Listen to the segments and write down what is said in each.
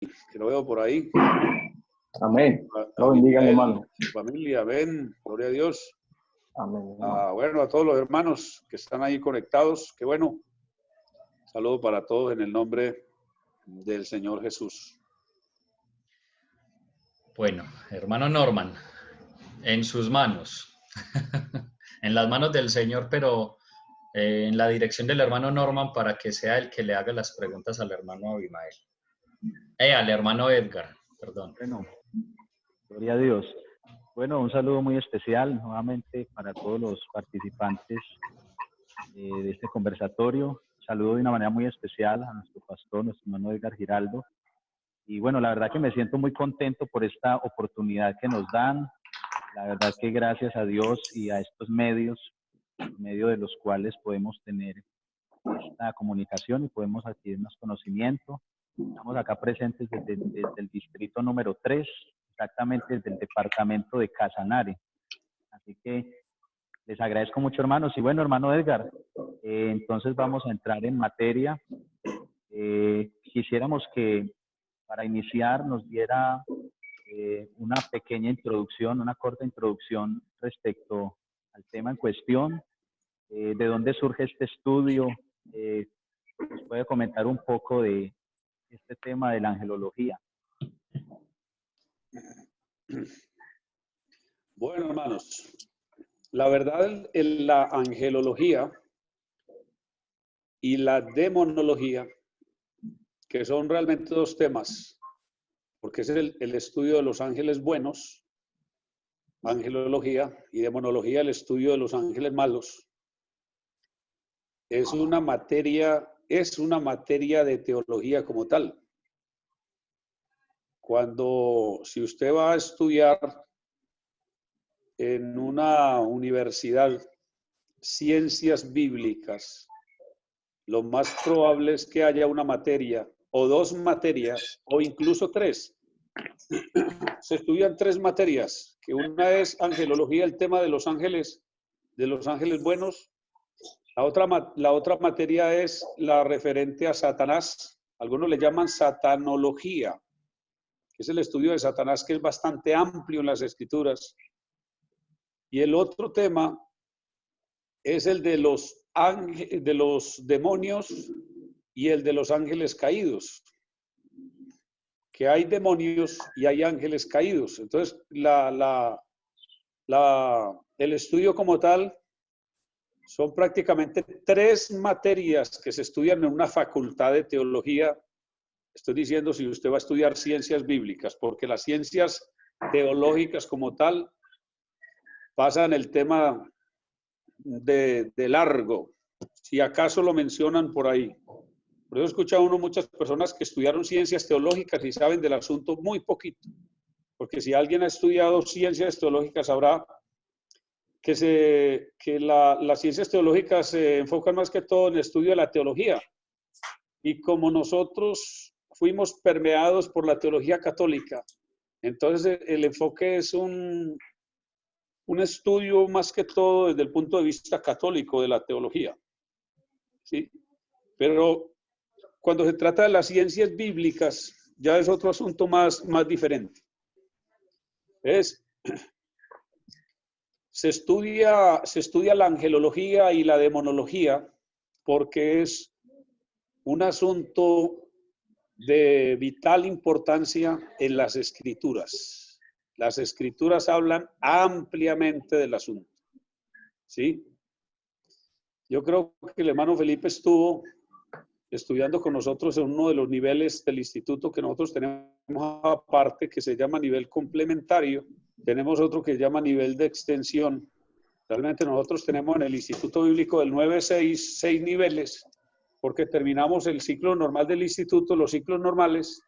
que lo veo por ahí. Amén. Lo bendiga, hermano. Familia, ven, gloria a Dios. Amén. Bueno, a todos los hermanos que están ahí conectados, qué bueno. Saludo para todos en el nombre del Señor Jesús. Bueno, hermano Norman, en sus manos, en las manos del Señor, pero en la dirección del hermano Norman para que sea el que le haga las preguntas al hermano Abimael. Al hermano Edgar, perdón. Bueno, gloria a Dios. Bueno, un saludo muy especial nuevamente para todos los participantes de este conversatorio. Saludo de una manera muy especial a nuestro pastor, nuestro hermano Edgar Giraldo. Y bueno, la verdad que me siento muy contento por esta oportunidad que nos dan. La verdad que gracias a Dios y a estos medios, por medio de los cuales podemos tener esta comunicación y podemos adquirir más conocimiento. Estamos acá presentes desde el distrito número 3, exactamente desde el departamento de Casanare. Así que les agradezco mucho, hermanos. Y bueno, hermano Edgar, entonces vamos a entrar en materia. Quisiéramos que para iniciar nos diera una pequeña introducción, una corta introducción respecto al tema en cuestión, de dónde surge este estudio, nos puede comentar un poco de este tema de la angelología. Bueno, hermanos, la verdad, la angelología y la demonología, que son realmente dos temas, porque es el estudio de los ángeles buenos, angelología, y demonología, el estudio de los ángeles malos. Es una materia de teología como tal. Si usted va a estudiar en una universidad ciencias bíblicas, lo más probable es que haya una materia o dos materias o incluso tres. Se estudian tres materias, que una es angelología, el tema de los ángeles buenos. La otra materia es la referente a Satanás. Algunos le llaman satanología, que es el estudio de Satanás, que es bastante amplio en las escrituras. Y el otro tema es el de los demonios y el de los ángeles caídos. Que hay demonios y hay ángeles caídos. Entonces, el estudio como tal son prácticamente tres materias que se estudian en una facultad de teología. Estoy diciendo si usted va a estudiar ciencias bíblicas, porque las ciencias teológicas como tal pasan el tema de largo, si acaso lo mencionan por ahí. Por eso he escuchado muchas personas que estudiaron ciencias teológicas y saben del asunto muy poquito, porque si alguien ha estudiado ciencias teológicas sabrá que las ciencias teológicas se enfocan más que todo en el estudio de la teología. Y como nosotros fuimos permeados por la teología católica, entonces el enfoque es un estudio más que todo desde el punto de vista católico de la teología. ¿Sí? Pero cuando se trata de las ciencias bíblicas, ya es otro asunto más diferente. Se estudia la angelología y la demonología porque es un asunto de vital importancia en las escrituras. Las escrituras hablan ampliamente del asunto. ¿Sí? Yo creo que el hermano Felipe estuvo estudiando con nosotros en uno de los niveles del instituto que nosotros tenemos aparte, que se llama nivel complementario. Tenemos otro que se llama nivel de extensión. Realmente nosotros tenemos en el Instituto Bíblico del 9, 6 niveles, porque terminamos el ciclo normal del instituto, los ciclos normales,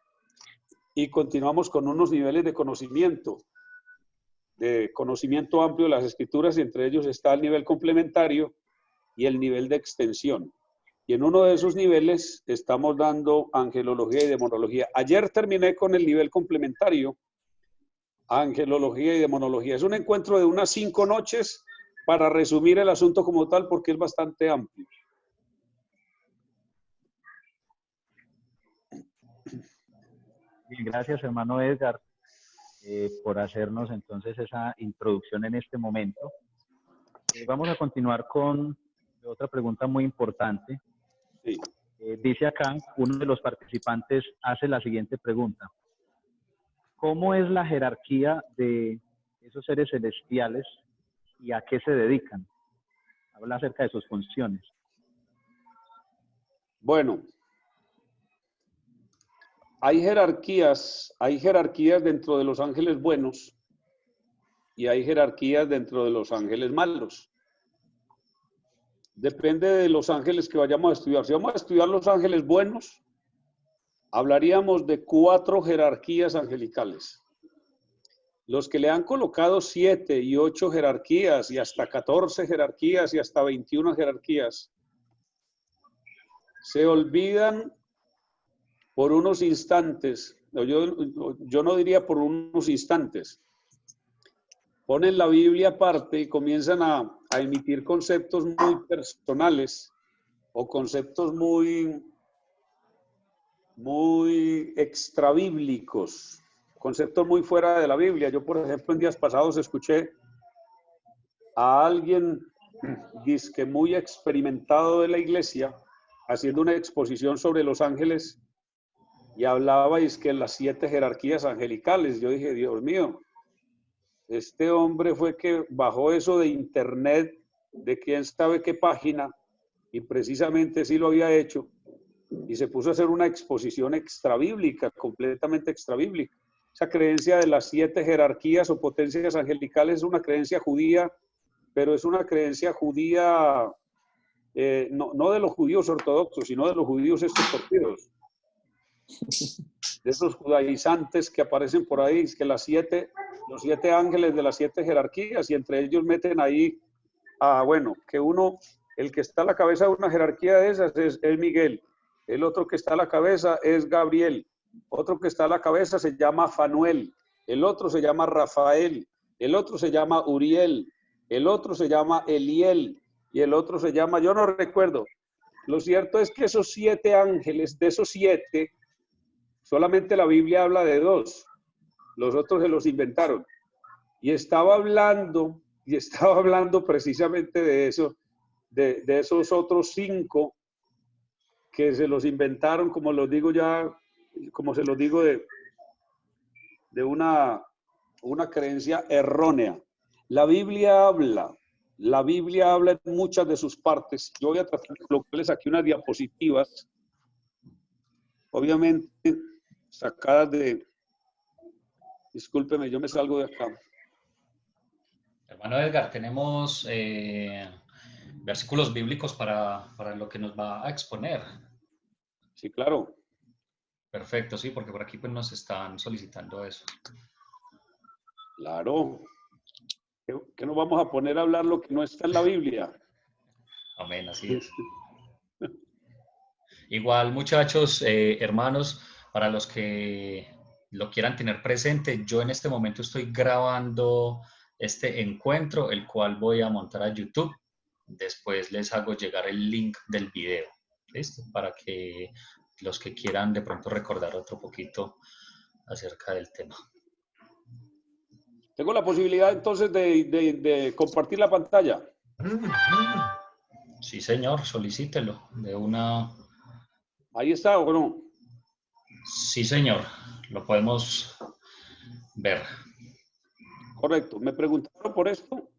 y continuamos con unos niveles de conocimiento amplio de las escrituras, y entre ellos está el nivel complementario y el nivel de extensión. Y en uno de esos niveles estamos dando angelología y demonología. Ayer terminé con el nivel complementario, angelología y demonología. Es un encuentro de unas 5 noches para resumir el asunto como tal, porque es bastante amplio. Bien, gracias, hermano Edgar, por hacernos entonces esa introducción en este momento. Vamos a continuar con otra pregunta muy importante. Sí. Dice acá, uno de los participantes hace la siguiente pregunta. ¿Cómo es la jerarquía de esos seres celestiales y a qué se dedican? Habla acerca de sus funciones. Bueno, hay jerarquías dentro de los ángeles buenos y hay jerarquías dentro de los ángeles malos. Depende de los ángeles que vayamos a estudiar. Si vamos a estudiar los ángeles buenos, hablaríamos de 4 jerarquías angelicales. Los que le han colocado 7 y 8 jerarquías y hasta 14 jerarquías y hasta 21 jerarquías, se olvidan por unos instantes, yo no diría por unos instantes, ponen la Biblia aparte y comienzan a emitir conceptos muy personales o conceptos muy extrabíblicos, conceptos muy fuera de la Biblia. Yo, por ejemplo, en días pasados escuché a alguien dizque muy experimentado de la iglesia haciendo una exposición sobre los ángeles y hablaba que las 7 jerarquías angelicales. Yo dije, Dios mío, este hombre fue que bajó eso de internet, de quién sabe qué página, y precisamente sí lo había hecho, y se puso a hacer una exposición extrabíblica, completamente extrabíblica. Esa creencia de las 7 jerarquías o potencias angelicales es una creencia judía, pero es una creencia judía, no de los judíos ortodoxos, sino de los judíos estos torcidos, de esos judaizantes que aparecen por ahí, es que los 7 ángeles de las 7 jerarquías, y entre ellos meten ahí, bueno, que el que está a la cabeza de una jerarquía de esas es Miguel, el otro que está a la cabeza es Gabriel, otro que está a la cabeza se llama Fanuel, el otro se llama Rafael, el otro se llama Uriel, el otro se llama Eliel, y el otro se llama, yo no recuerdo. Lo cierto es que esos 7 ángeles, de esos 7, solamente la Biblia habla de 2. Los otros se los inventaron. Y estaba hablando precisamente de eso, de esos otros 5 que se los inventaron, como los digo ya, como se los digo, de una creencia errónea. La Biblia habla en muchas de sus partes. Yo voy a tratar de colocarles aquí unas diapositivas, obviamente sacadas de, discúlpeme, yo me salgo de acá. Hermano Edgar, tenemos versículos bíblicos para lo que nos va a exponer. Sí, claro. Perfecto, sí, porque por aquí pues nos están solicitando eso. Claro. ¿Qué nos vamos a poner a hablar lo que no está en la Biblia? Amén, así es. Igual, muchachos, hermanos, para los que lo quieran tener presente, yo en este momento estoy grabando este encuentro, el cual voy a montar a YouTube. Después les hago llegar el link del video, ¿listo? Para que los que quieran de pronto recordar otro poquito acerca del tema. Tengo la posibilidad entonces de compartir la pantalla. Sí, señor, solicítelo de una... Ahí está, ¿o no? Sí, señor, lo podemos ver. Correcto. Me preguntaron por esto.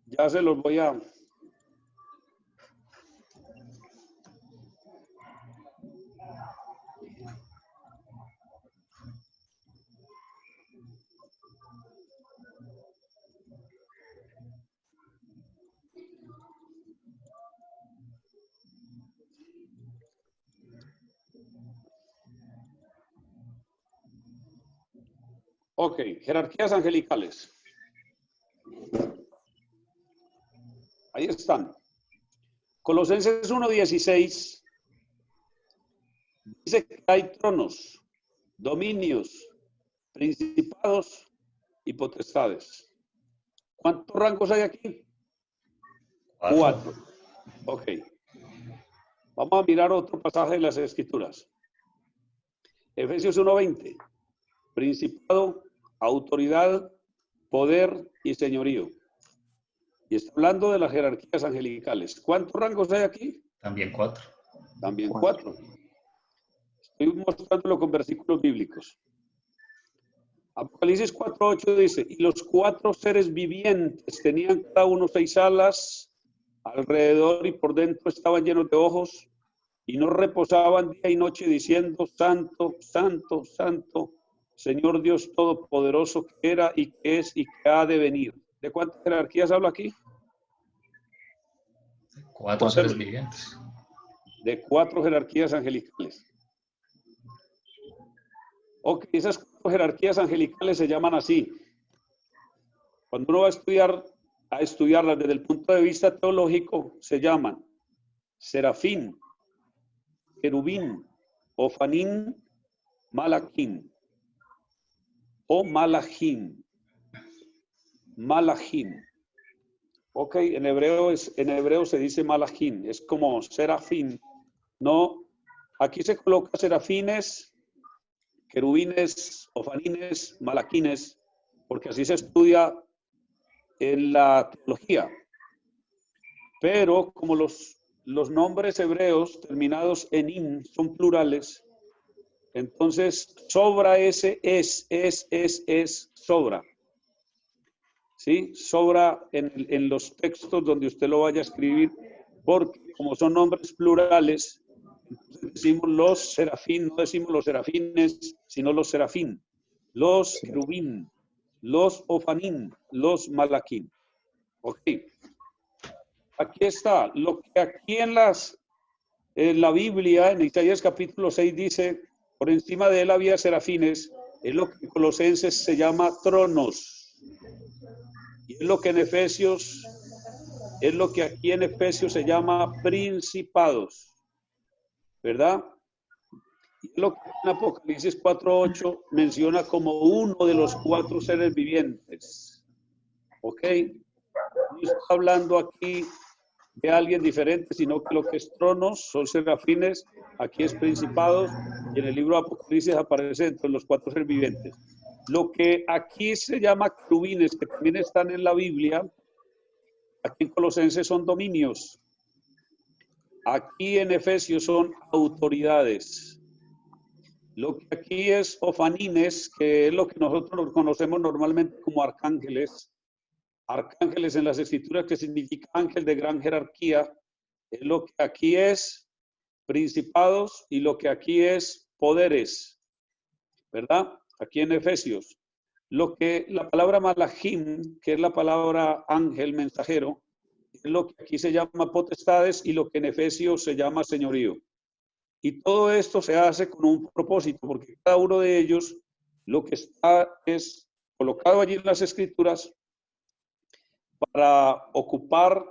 Ya se los voy a... Ok, jerarquías angelicales. Ahí están. Colosenses 1:16 dice que hay tronos, dominios, principados y potestades. ¿Cuántos rangos hay aquí? 4. Ok. Vamos a mirar otro pasaje de las Escrituras. Efesios 1:20. Principado, autoridad, poder y señorío. Y está hablando de las jerarquías angelicales. ¿Cuántos rangos hay aquí? También 4. También 4. Estoy mostrándolo con versículos bíblicos. Apocalipsis 4:8 dice, y los 4 seres vivientes tenían cada uno 6 alas, alrededor y por dentro estaban llenos de ojos, y no reposaban día y noche diciendo, Santo, Santo, Santo, Señor Dios Todopoderoso, que era y que es y que ha de venir. ¿De cuántas jerarquías habla aquí? 4 seres vivientes. De 4 jerarquías angelicales. Ok, esas 4 jerarquías angelicales se llaman así. Cuando uno va a estudiarlas desde el punto de vista teológico, se llaman serafín, querubín, ofanín, malaquín o malachín. Malachín. Ok, en hebreo se dice malachín, es como serafín. No, aquí se coloca serafines, querubines, ofanines, malaquines, porque así se estudia en la teología. Pero como los nombres hebreos terminados en in son plurales, entonces sobra ese es, sobra. ¿Sí? Sobra en los textos donde usted lo vaya a escribir, porque como son nombres plurales, entonces decimos los serafín, no decimos los serafines, sino los serafín, los querubín, los ofanín, los malaquín. Ok. Aquí está, lo que aquí en la Biblia, en Isaías capítulo 6 dice, por encima de él había serafines, es lo que en Colosenses se llama tronos. Y es lo que en Efesios, es lo que aquí en Efesios se llama principados, ¿verdad? Y es lo que en Apocalipsis 4:8 menciona como uno de los 4 seres vivientes. ¿Ok? No está hablando aquí de alguien diferente, sino que lo que es tronos son serafines, aquí es principados, y en el libro de Apocalipsis aparece entre los 4 seres vivientes. Lo que aquí se llama querubines, que también están en la Biblia, aquí en Colosenses son dominios, aquí en Efesios son autoridades. Lo que aquí es ofanines, que es lo que nosotros conocemos normalmente como arcángeles. Arcángeles en las escrituras, que significa ángel de gran jerarquía, es lo que aquí es principados y lo que aquí es poderes, ¿verdad? Aquí en Efesios. Lo que la palabra malachim, que es la palabra ángel mensajero, es lo que aquí se llama potestades y lo que en Efesios se llama señorío. Y todo esto se hace con un propósito, porque cada uno de ellos lo que está es colocado allí en las escrituras para ocupar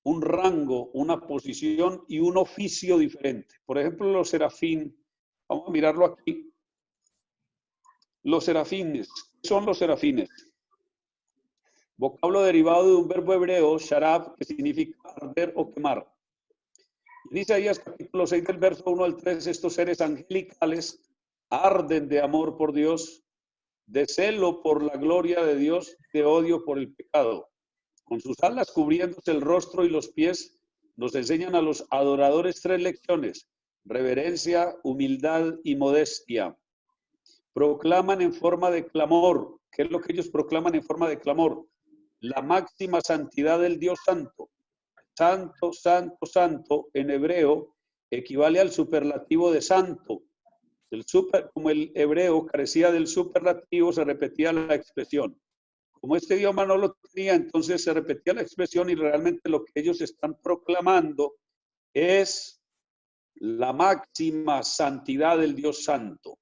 un rango, una posición y un oficio diferente. Por ejemplo, los serafín, vamos a mirarlo aquí. Los serafines, ¿qué son los serafines? Vocablo derivado de un verbo hebreo, sharab, que significa arder o quemar. Dice Isaías capítulo 6 del verso 1 al 3, estos seres angelicales arden de amor por Dios, de celo por la gloria de Dios, de odio por el pecado. Con sus alas cubriéndose el rostro y los pies, nos enseñan a los adoradores 3 lecciones: reverencia, humildad y modestia. Proclaman en forma de clamor. ¿Qué es lo que ellos proclaman en forma de clamor? La máxima santidad del Dios Santo. Santo, santo, santo, en hebreo, equivale al superlativo de santo. Como el hebreo carecía del superlativo, se repetía la expresión. Como este idioma no lo tenía, entonces se repetía la expresión y realmente lo que ellos están proclamando es la máxima santidad del Dios Santo.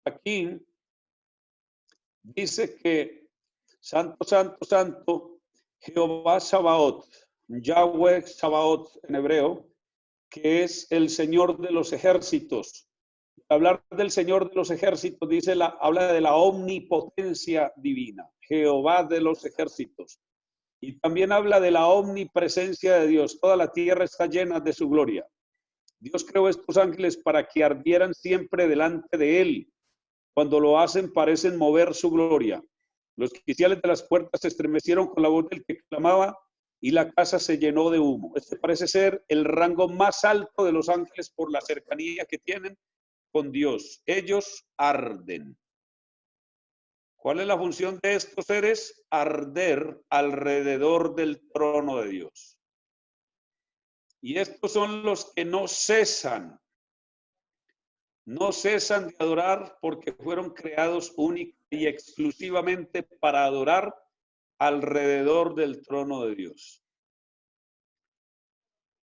Aquí dice que santo, santo, santo, Jehová Sabaoth, Yahweh Sabaoth en hebreo, que es el Señor de los ejércitos. Hablar del Señor de los ejércitos habla de la omnipotencia divina, Jehová de los ejércitos. Y también habla de la omnipresencia de Dios. Toda la tierra está llena de su gloria. Dios creó estos ángeles para que ardieran siempre delante de él. Cuando lo hacen, parecen mover su gloria. Los quiciales de las puertas se estremecieron con la voz del que clamaba y la casa se llenó de humo. Este parece ser el rango más alto de los ángeles por la cercanía que tienen con Dios. Ellos arden. ¿Cuál es la función de estos seres? Arder alrededor del trono de Dios. Y estos son los que no cesan de adorar porque fueron creados única y exclusivamente para adorar alrededor del trono de Dios.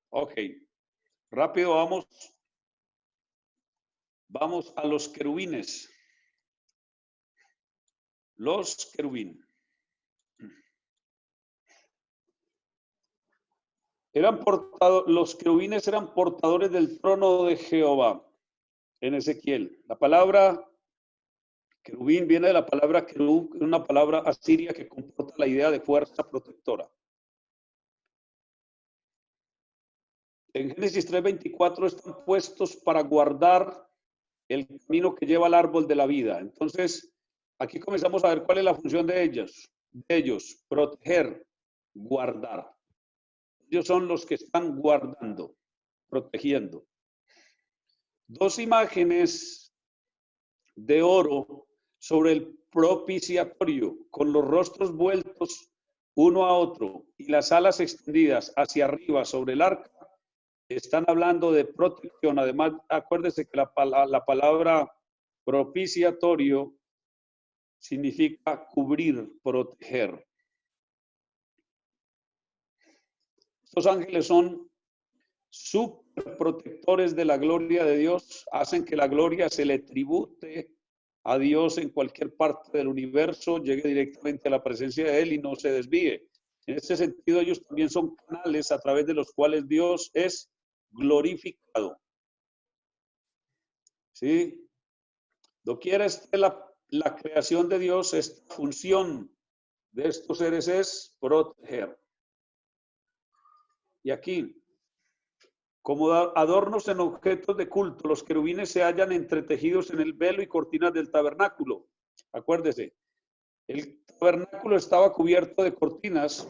Ok, rápido vamos a los querubines. Los querubines. Los querubines eran portadores del trono de Jehová. En Ezequiel, la palabra querubín viene de la palabra querub, una palabra asiria que comporta la idea de fuerza protectora. En Génesis 3:24 están puestos para guardar el camino que lleva al árbol de la vida. Entonces, aquí comenzamos a ver cuál es la función de ellos, proteger, guardar. Ellos son los que están guardando, protegiendo. Dos imágenes de oro sobre el propiciatorio, con los rostros vueltos uno a otro y las alas extendidas hacia arriba sobre el arca, están hablando de protección. Además, acuérdese que la palabra propiciatorio significa cubrir, proteger. Estos ángeles son super protectores de la gloria de Dios, hacen que la gloria se le tribute a Dios en cualquier parte del universo, llegue directamente a la presencia de Él y no se desvíe. En este sentido, ellos también son canales a través de los cuales Dios es glorificado. ¿Sí? Doquiera esté la creación de Dios, esta función de estos seres es proteger. Y aquí, como adornos en objetos de culto, los querubines se hallan entretejidos en el velo y cortinas del tabernáculo. Acuérdese, el tabernáculo estaba cubierto de cortinas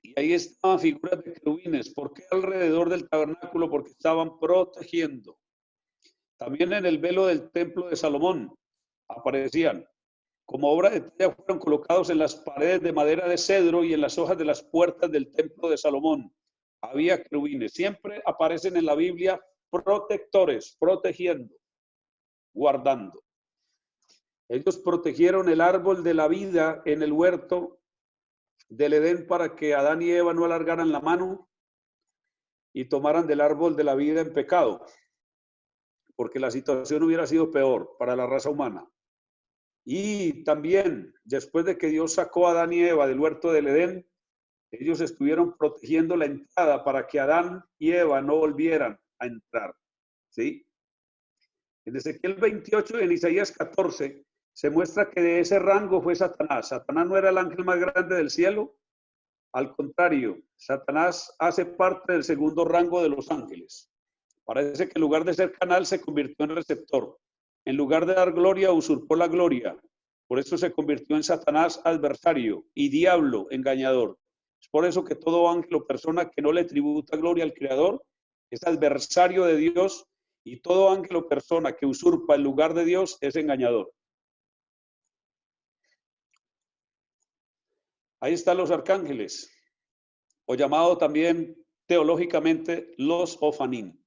y ahí estaban figuras de querubines. ¿Por qué alrededor del tabernáculo? Porque estaban protegiendo. También en el velo del templo de Salomón aparecían. Como obra de talla fueron colocados en las paredes de madera de cedro y en las hojas de las puertas del templo de Salomón. Había querubines. Siempre aparecen en la Biblia protectores, protegiendo, guardando. Ellos protegieron el árbol de la vida en el huerto del Edén para que Adán y Eva no alargaran la mano y tomaran del árbol de la vida en pecado, porque la situación hubiera sido peor para la raza humana. Y también, después de que Dios sacó a Adán y Eva del huerto del Edén, ellos estuvieron protegiendo la entrada para que Adán y Eva no volvieran a entrar. ¿Sí? En Ezequiel 28 y en Isaías 14 se muestra que de ese rango fue Satanás. Satanás no era el ángel más grande del cielo. Al contrario, Satanás hace parte del segundo rango de los ángeles. Parece que en lugar de ser canal se convirtió en receptor. En lugar de dar gloria, usurpó la gloria. Por eso se convirtió en Satanás adversario y diablo engañador. Es por eso que todo ángel o persona que no le tributa gloria al Creador es adversario de Dios, y todo ángel o persona que usurpa el lugar de Dios es engañador. Ahí están los arcángeles, o llamado también teológicamente los ofanín.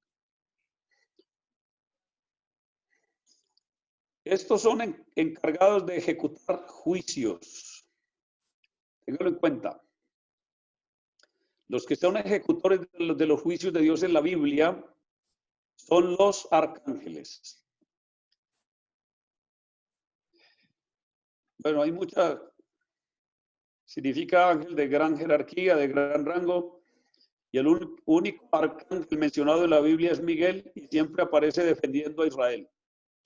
Estos son encargados de ejecutar juicios. Ténganlo en cuenta. Los que son ejecutores de los juicios de Dios en la Biblia son los arcángeles. Bueno, hay mucha... Significa ángel de gran jerarquía, de gran rango. Y el único arcángel mencionado en la Biblia es Miguel y siempre aparece defendiendo a Israel.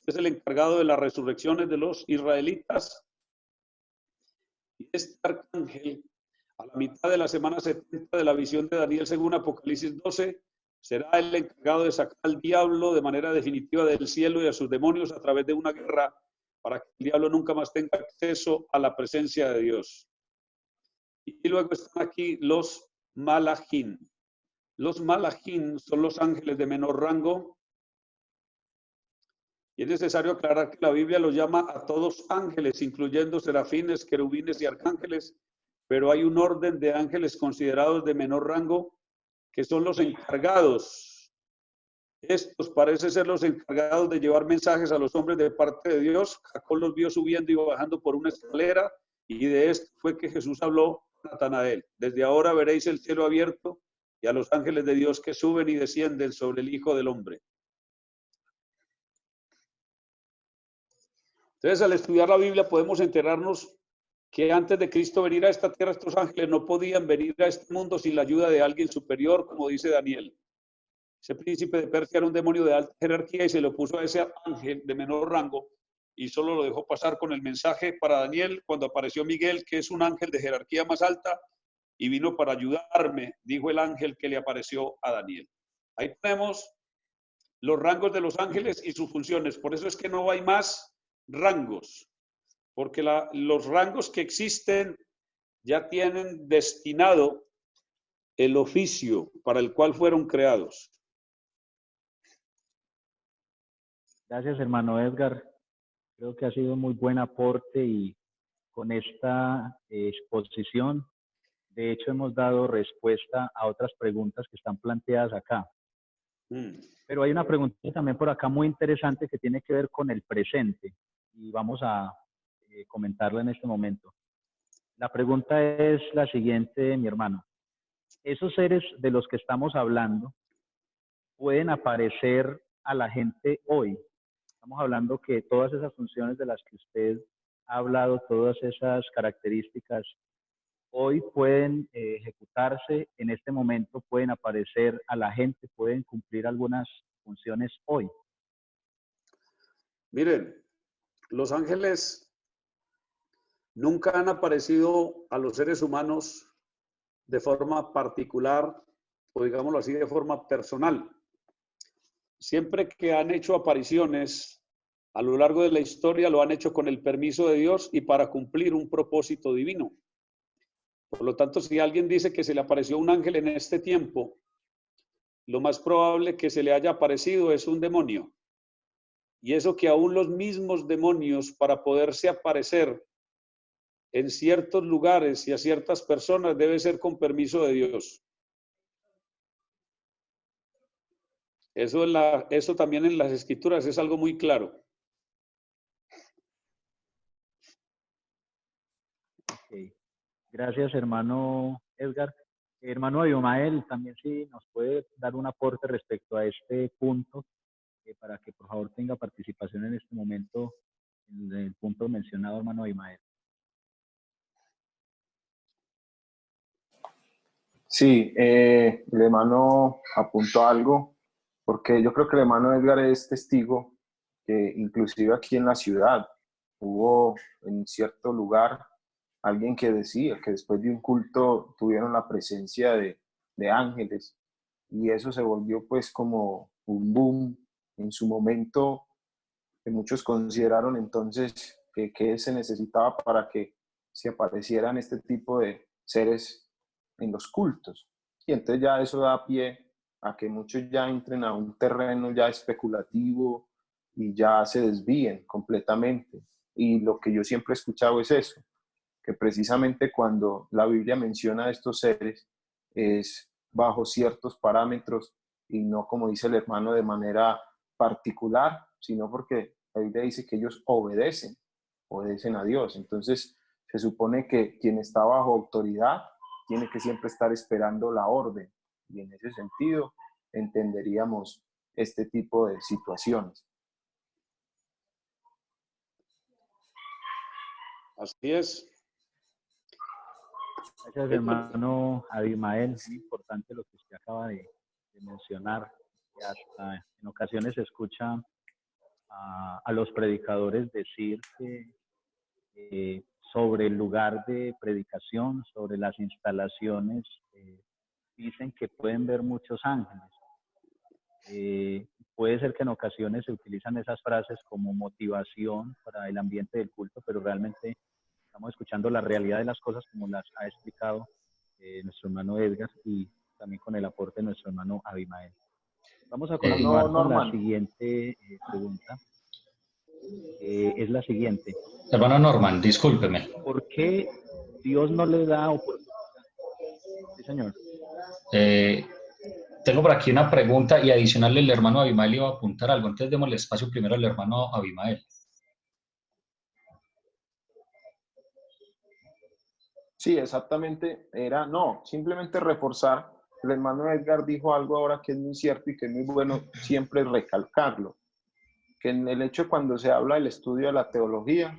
Es el encargado de las resurrecciones de los israelitas. Y este arcángel, a la mitad de la semana 70 de la visión de Daniel según Apocalipsis 12, será el encargado de sacar al diablo de manera definitiva del cielo y a sus demonios a través de una guerra para que el diablo nunca más tenga acceso a la presencia de Dios. Y luego están aquí los malajim. Los malajim son los ángeles de menor rango. Y es necesario aclarar que la Biblia los llama a todos ángeles, incluyendo serafines, querubines y arcángeles, pero hay un orden de ángeles considerados de menor rango que son los encargados. Estos parecen ser los encargados de llevar mensajes a los hombres de parte de Dios. Jacob los vio subiendo y bajando por una escalera, y de esto fue que Jesús habló a Natanael. Desde ahora veréis el cielo abierto y a los ángeles de Dios que suben y descienden sobre el Hijo del Hombre. Entonces, al estudiar la Biblia podemos enterarnos que antes de Cristo venir a esta tierra, estos ángeles no podían venir a este mundo sin la ayuda de alguien superior, como dice Daniel. Ese príncipe de Persia era un demonio de alta jerarquía y se lo puso a ese ángel de menor rango y solo lo dejó pasar con el mensaje para Daniel cuando apareció Miguel, que es un ángel de jerarquía más alta, y vino para ayudarme, dijo el ángel que le apareció a Daniel. Ahí tenemos los rangos de los ángeles y sus funciones. Por eso es que no hay más rangos, porque los rangos que existen ya tienen destinado el oficio para el cual fueron creados. Gracias, hermano Edgar. Creo que ha sido un muy buen aporte y con esta exposición, de hecho, hemos dado respuesta a otras preguntas que están planteadas acá. Pero hay una pregunta también por acá muy interesante que tiene que ver con el presente y vamos a comentarla en este momento. La pregunta es la siguiente, mi hermano. ¿Esos seres de los que estamos hablando pueden aparecer a la gente hoy? Estamos hablando que todas esas funciones de las que usted ha hablado, todas esas características, hoy pueden ejecutarse, en este momento pueden aparecer a la gente, pueden cumplir algunas funciones hoy. Miren, los ángeles nunca han aparecido a los seres humanos de forma particular o digámoslo así, de forma personal. Siempre que han hecho apariciones a lo largo de la historia, lo han hecho con el permiso de Dios y para cumplir un propósito divino. Por lo tanto, si alguien dice que se le apareció un ángel en este tiempo, lo más probable que se le haya aparecido es un demonio. Y eso que aún los mismos demonios, para poderse aparecer en ciertos lugares y a ciertas personas, debe ser con permiso de Dios. Eso también en las escrituras es algo muy claro. Okay. Gracias, hermano Edgar. Hermano Abimael, también si nos puede dar un aporte respecto a este punto, para que por favor tenga participación en este momento en el punto mencionado, hermano Abimael. Sí, el hermano apuntó algo, porque yo creo que el hermano Edgar es testigo que inclusive aquí en la ciudad hubo en cierto lugar alguien que decía que después de un culto tuvieron la presencia de ángeles y eso se volvió pues como un boom en su momento, que muchos consideraron entonces que se necesitaba para que se aparecieran este tipo de seres en los cultos. Y entonces ya eso da pie a que muchos ya entren a un terreno ya especulativo y ya se desvíen completamente. Y lo que yo siempre he escuchado es eso, que precisamente cuando la Biblia menciona a estos seres es bajo ciertos parámetros y no como dice el hermano de manera particular, sino porque la Biblia dice que ellos obedecen a Dios. Entonces se supone que quien está bajo autoridad tiene que siempre estar esperando la orden y en ese sentido entenderíamos este tipo de situaciones. Así es. Gracias, hermano Abimael. Es muy importante lo que usted acaba de mencionar. Que hasta en ocasiones se escucha a los predicadores decir que sobre el lugar de predicación, sobre las instalaciones, dicen que pueden ver muchos ángeles. Puede ser que en ocasiones se utilizan esas frases como motivación para el ambiente del culto, pero realmente estamos escuchando la realidad de las cosas como las ha explicado nuestro hermano Edgar y también con el aporte de nuestro hermano Abimael. Vamos a continuar con la siguiente pregunta. Es la siguiente. Hermano Norman, discúlpeme. ¿Por qué Dios no le da oportunidad? Sí, señor. Tengo por aquí una pregunta y adicional el hermano Abimael iba a apuntar algo. Entonces démosle espacio primero al hermano Abimael. Sí, exactamente. Simplemente reforzar. El hermano Edgar dijo algo ahora que es muy cierto y que es muy bueno siempre recalcarlo. Que en el hecho cuando se habla del estudio de la teología,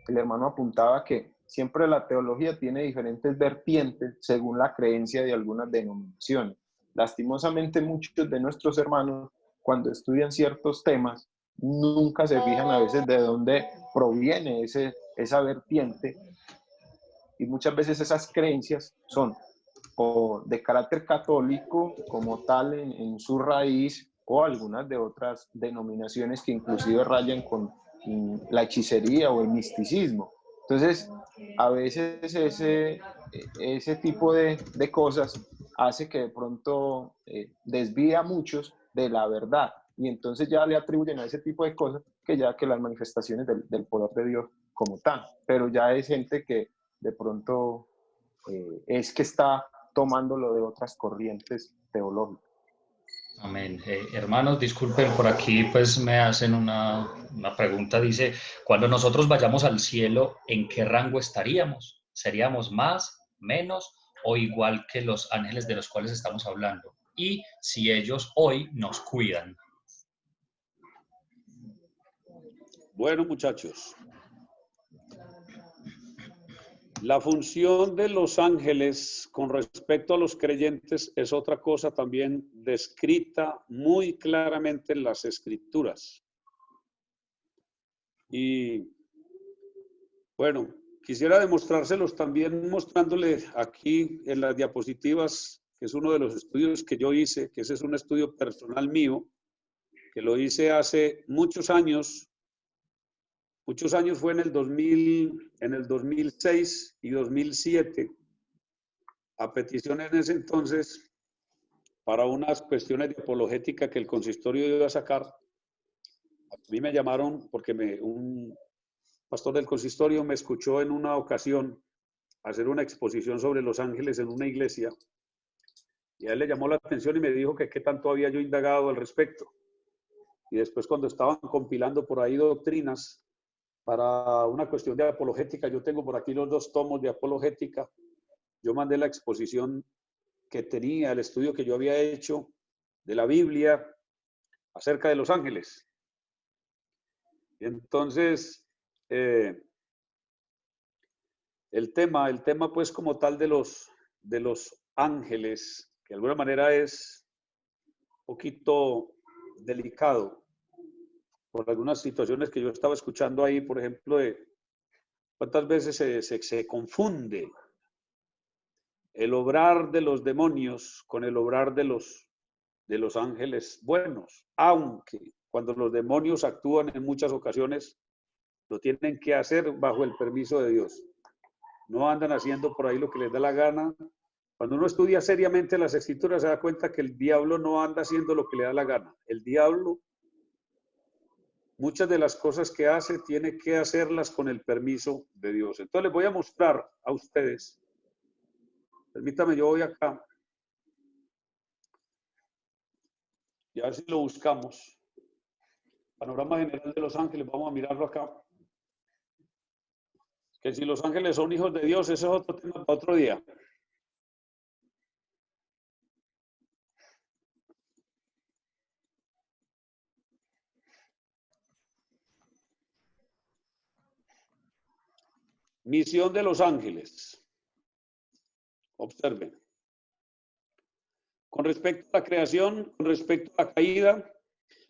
el hermano apuntaba que siempre la teología tiene diferentes vertientes según la creencia de algunas denominaciones. Lastimosamente muchos de nuestros hermanos cuando estudian ciertos temas nunca se fijan a veces de dónde proviene esa vertiente y muchas veces esas creencias son o de carácter católico como tal en su raíz o algunas de otras denominaciones que inclusive rayan con la hechicería o el misticismo. Entonces, a veces ese tipo de cosas hace que de pronto desvíe a muchos de la verdad y entonces ya le atribuyen a ese tipo de cosas que las manifestaciones del poder de Dios como tal, pero ya es gente que de pronto es que está tomándolo de otras corrientes teológicas. Amén. Hermanos, disculpen, por aquí pues me hacen una pregunta, dice, cuando nosotros vayamos al cielo, ¿en qué rango estaríamos? ¿Seríamos más, menos o igual que los ángeles de los cuales estamos hablando? Y si ellos hoy nos cuidan. Bueno, muchachos, la función de los ángeles con respecto a los creyentes es otra cosa también descrita muy claramente en las Escrituras. Y bueno, quisiera demostrárselos también mostrándole aquí en las diapositivas, que es uno de los estudios que yo hice, que ese es un estudio personal mío, que lo hice hace muchos años. Muchos años fue en el 2006 y 2007, a petición en ese entonces, para unas cuestiones de apologética que el consistorio iba a sacar. A mí me llamaron porque un pastor del consistorio me escuchó en una ocasión hacer una exposición sobre los ángeles en una iglesia, y a él le llamó la atención y me dijo que qué tanto había yo indagado al respecto. Y después, cuando estaban compilando por ahí doctrinas para una cuestión de apologética, yo tengo por aquí los 2 tomos de apologética, yo mandé la exposición que tenía, el estudio que yo había hecho de la Biblia acerca de los ángeles. Entonces, el tema pues como tal de los ángeles, que de alguna manera es un poquito delicado por algunas situaciones que yo estaba escuchando ahí, por ejemplo, de cuántas veces se confunde el obrar de los demonios con el obrar de los ángeles buenos, aunque cuando los demonios actúan en muchas ocasiones lo tienen que hacer bajo el permiso de Dios. No andan haciendo por ahí lo que les da la gana. Cuando uno estudia seriamente las Escrituras se da cuenta que el diablo no anda haciendo lo que le da la gana. El diablo, muchas de las cosas que hace, tiene que hacerlas con el permiso de Dios. Entonces les voy a mostrar a ustedes. Permítame, yo voy acá. Y a ver si lo buscamos. Panorama general de los ángeles, vamos a mirarlo acá. Que si los ángeles son hijos de Dios, ese es otro tema para otro día. Misión de los ángeles. Observen. Con respecto a la creación, con respecto a la caída,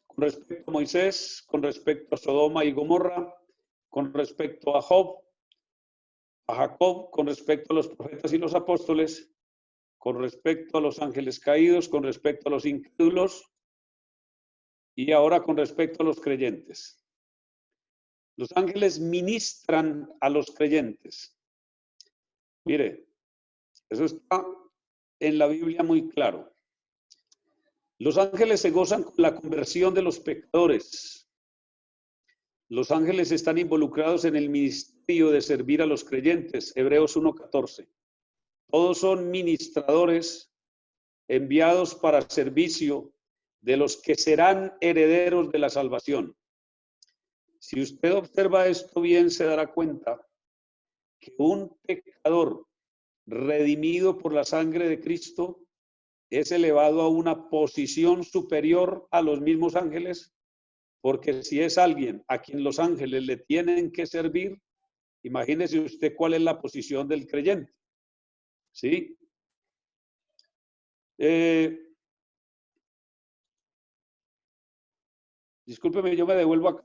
con respecto a Moisés, con respecto a Sodoma y Gomorra, con respecto a Job, a Jacob, con respecto a los profetas y los apóstoles, con respecto a los ángeles caídos, con respecto a los incrédulos, Y ahora con respecto a los creyentes. Los ángeles ministran a los creyentes. Mire, eso está en la Biblia muy claro. Los ángeles se gozan con la conversión de los pecadores. Los ángeles están involucrados en el ministerio de servir a los creyentes. Hebreos 1:14. Todos son ministradores enviados para servicio de los que serán herederos de la salvación. Si usted observa esto bien, se dará cuenta que un pecador redimido por la sangre de Cristo es elevado a una posición superior a los mismos ángeles, porque si es alguien a quien los ángeles le tienen que servir, imagínese usted cuál es la posición del creyente. ¿Sí? Discúlpeme, yo me devuelvo acá.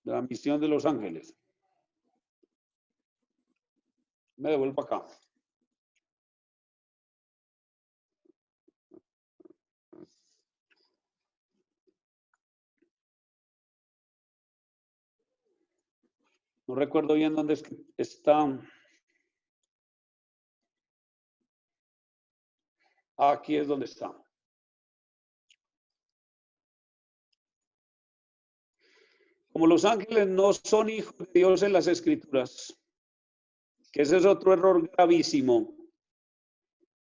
La misión de los ángeles. Me devuelvo acá. No recuerdo bien dónde es que está. Aquí es donde está. Como los ángeles no son hijos de Dios en las Escrituras, que ese es otro error gravísimo,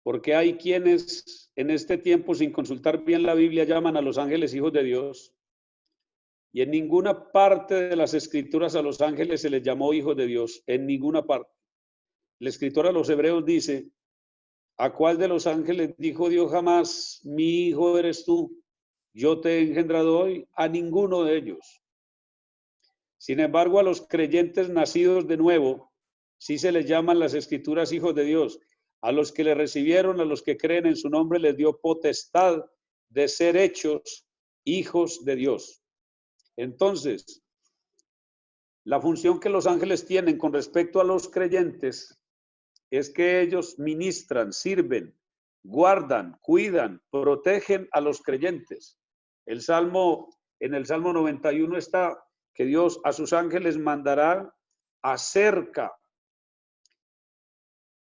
porque hay quienes en este tiempo, sin consultar bien la Biblia, llaman a los ángeles hijos de Dios, y en ninguna parte de las Escrituras a los ángeles se les llamó hijos de Dios, en ninguna parte. El escritor a los Hebreos dice: ¿a cuál de los ángeles dijo Dios jamás, mi hijo eres tú, yo te he engendrado hoy? A ninguno de ellos. Sin embargo, a los creyentes nacidos de nuevo, sí se les llaman las Escrituras hijos de Dios. A los que le recibieron, a los que creen en su nombre, les dio potestad de ser hechos hijos de Dios. Entonces, la función que los ángeles tienen con respecto a los creyentes es que ellos ministran, sirven, guardan, cuidan, protegen a los creyentes. En el Salmo 91 está que Dios a sus ángeles mandará acerca.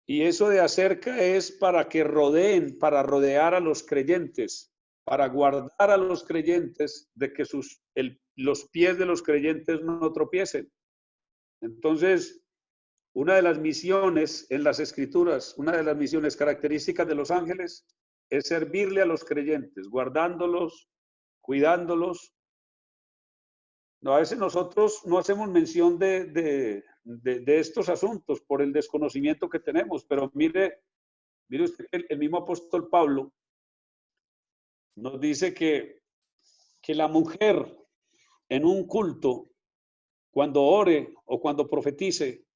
Y eso de acerca es para que rodeen, para rodear a los creyentes, para guardar a los creyentes de que los pies de los creyentes no tropiecen. Entonces, una de las misiones en las Escrituras, una de las misiones características de los ángeles es servirle a los creyentes, guardándolos, cuidándolos. No, a veces nosotros no hacemos mención de estos asuntos por el desconocimiento que tenemos, pero mire usted, el mismo apóstol Pablo nos dice que la mujer en un culto, cuando ore o cuando profetice,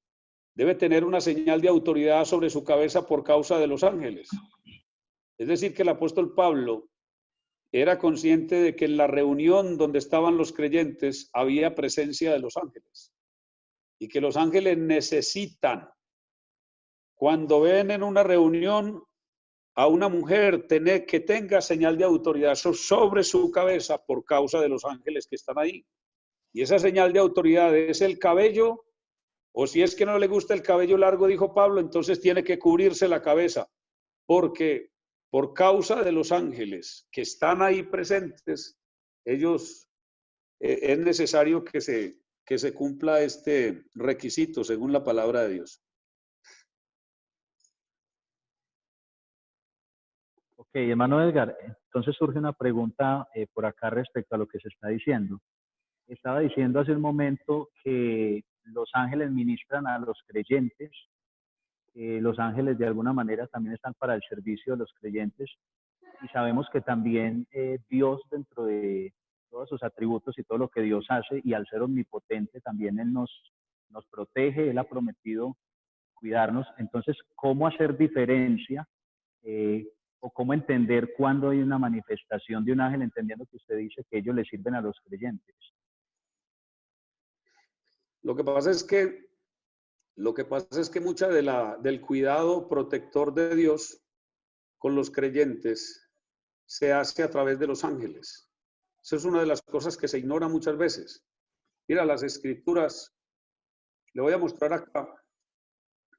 debe tener una señal de autoridad sobre su cabeza por causa de los ángeles. Es decir, que el apóstol Pablo era consciente de que en la reunión donde estaban los creyentes había presencia de los ángeles y que los ángeles necesitan, cuando ven en una reunión a una mujer que tenga señal de autoridad sobre su cabeza por causa de los ángeles que están ahí. Y esa señal de autoridad es el cabello, o si es que no le gusta el cabello largo, dijo Pablo, entonces tiene que cubrirse la cabeza, porque por causa de los ángeles que están ahí presentes, ellos, es necesario que se cumpla este requisito según la palabra de Dios. Ok, hermano Edgar, entonces surge una pregunta por acá respecto a lo que se está diciendo. Estaba diciendo hace un momento que los ángeles ministran a los creyentes, los ángeles de alguna manera también están para el servicio de los creyentes, y sabemos que también Dios, dentro de todos sus atributos y todo lo que Dios hace, y al ser omnipotente también Él nos protege, Él ha prometido cuidarnos. Entonces, ¿cómo hacer diferencia o cómo entender cuándo hay una manifestación de un ángel, entendiendo que usted dice que ellos le sirven a los creyentes? Lo que pasa es que Lo que pasa es que mucha del cuidado protector de Dios con los creyentes se hace a través de los ángeles. Esa es una de las cosas que se ignora muchas veces. Mira, las escrituras, le voy a mostrar acá.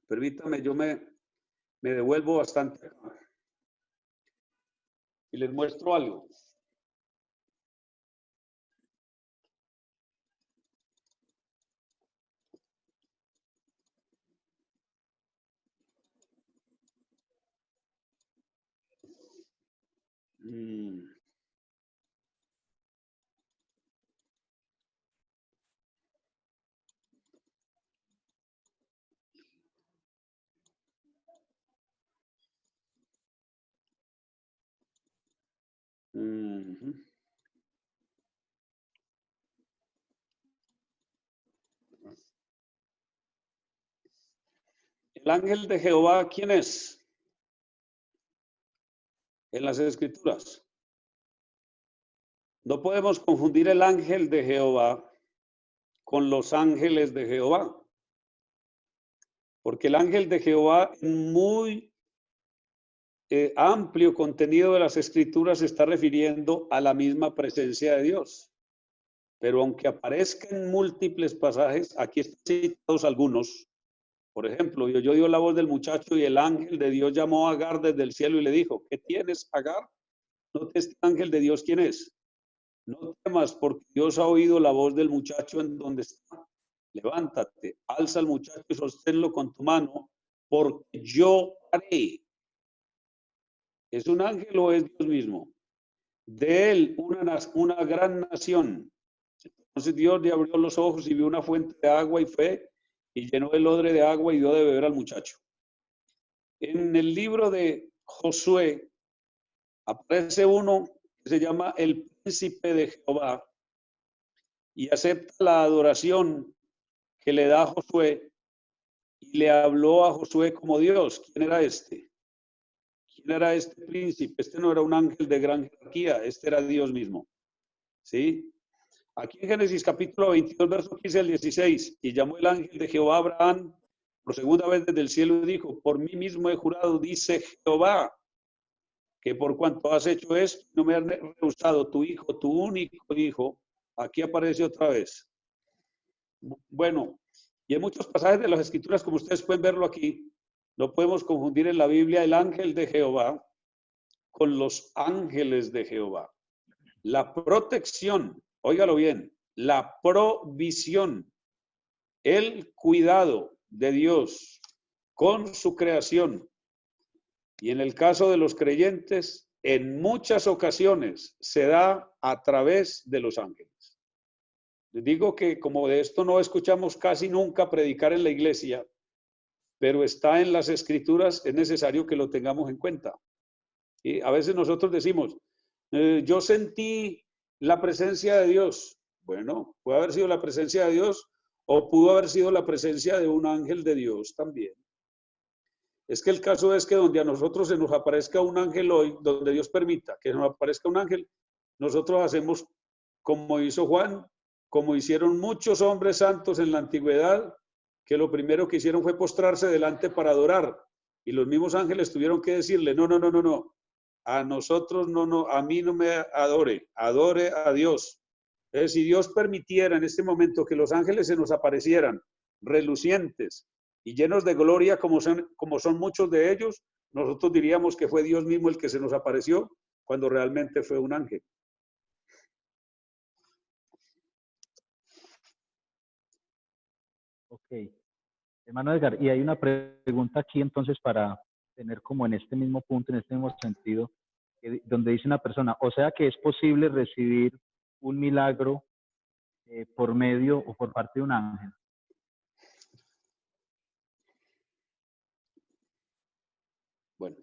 Permítame, yo me devuelvo bastante acá. Y les muestro algo. El ángel de Jehová, ¿quién es? En las escrituras. No podemos confundir el ángel de Jehová con los ángeles de Jehová. Porque el ángel de Jehová, en muy amplio contenido de las escrituras, se está refiriendo a la misma presencia de Dios. Pero aunque aparezca en múltiples pasajes, aquí están citados algunos. Por ejemplo, yo dio la voz del muchacho y el ángel de Dios llamó a Agar desde el cielo y le dijo, ¿qué tienes, Agar? ¿No te este ángel de Dios quién es? No temas, porque Dios ha oído la voz del muchacho en donde está. Levántate, alza al muchacho y sosténlo con tu mano, porque yo haré. ¿Es un ángel o es Dios mismo? De él una gran nación. Entonces Dios le abrió los ojos y vio una fuente de agua y fue y llenó el odre de agua y dio de beber al muchacho. En el libro de Josué aparece uno que se llama el príncipe de Jehová y acepta la adoración que le da a Josué y le habló a Josué como Dios. ¿Quién era este? ¿Quién era este príncipe? Este no era un ángel de gran jerarquía, este era Dios mismo. ¿Sí? Aquí en Génesis capítulo 22, verso 15 al 16, y llamó el ángel de Jehová a Abraham por segunda vez desde el cielo y dijo, por mí mismo he jurado, dice Jehová, que por cuanto has hecho esto, no me has rehusado tu hijo, tu único hijo. Aquí aparece otra vez. Bueno, y en muchos pasajes de las escrituras, como ustedes pueden verlo aquí, no podemos confundir en la Biblia el ángel de Jehová con los ángeles de Jehová. La protección, óigalo bien, la provisión, el cuidado de Dios con su creación. Y en el caso de los creyentes, en muchas ocasiones se da a través de los ángeles. Les digo que como de esto no escuchamos casi nunca predicar en la iglesia, pero está en las escrituras, es necesario que lo tengamos en cuenta. Y a veces nosotros decimos, yo sentí la presencia de Dios. Bueno, puede haber sido la presencia de Dios o pudo haber sido la presencia de un ángel de Dios también. Es que el caso es que donde a nosotros se nos aparezca un ángel hoy, donde Dios permita que nos aparezca un ángel, nosotros hacemos como hizo Juan, como hicieron muchos hombres santos en la antigüedad, que lo primero que hicieron fue postrarse delante para adorar. Y los mismos ángeles tuvieron que decirle, no, a nosotros no, a mí no me adore, adore a Dios. Entonces, si Dios permitiera en este momento que los ángeles se nos aparecieran relucientes y llenos de gloria como son muchos de ellos, nosotros diríamos que fue Dios mismo el que se nos apareció cuando realmente fue un ángel. Ok. Hermano Edgar, y hay una pregunta aquí entonces para tener como en este mismo punto, en este mismo sentido, donde dice una persona, o sea que es posible recibir un milagro por medio o por parte de un ángel. Bueno,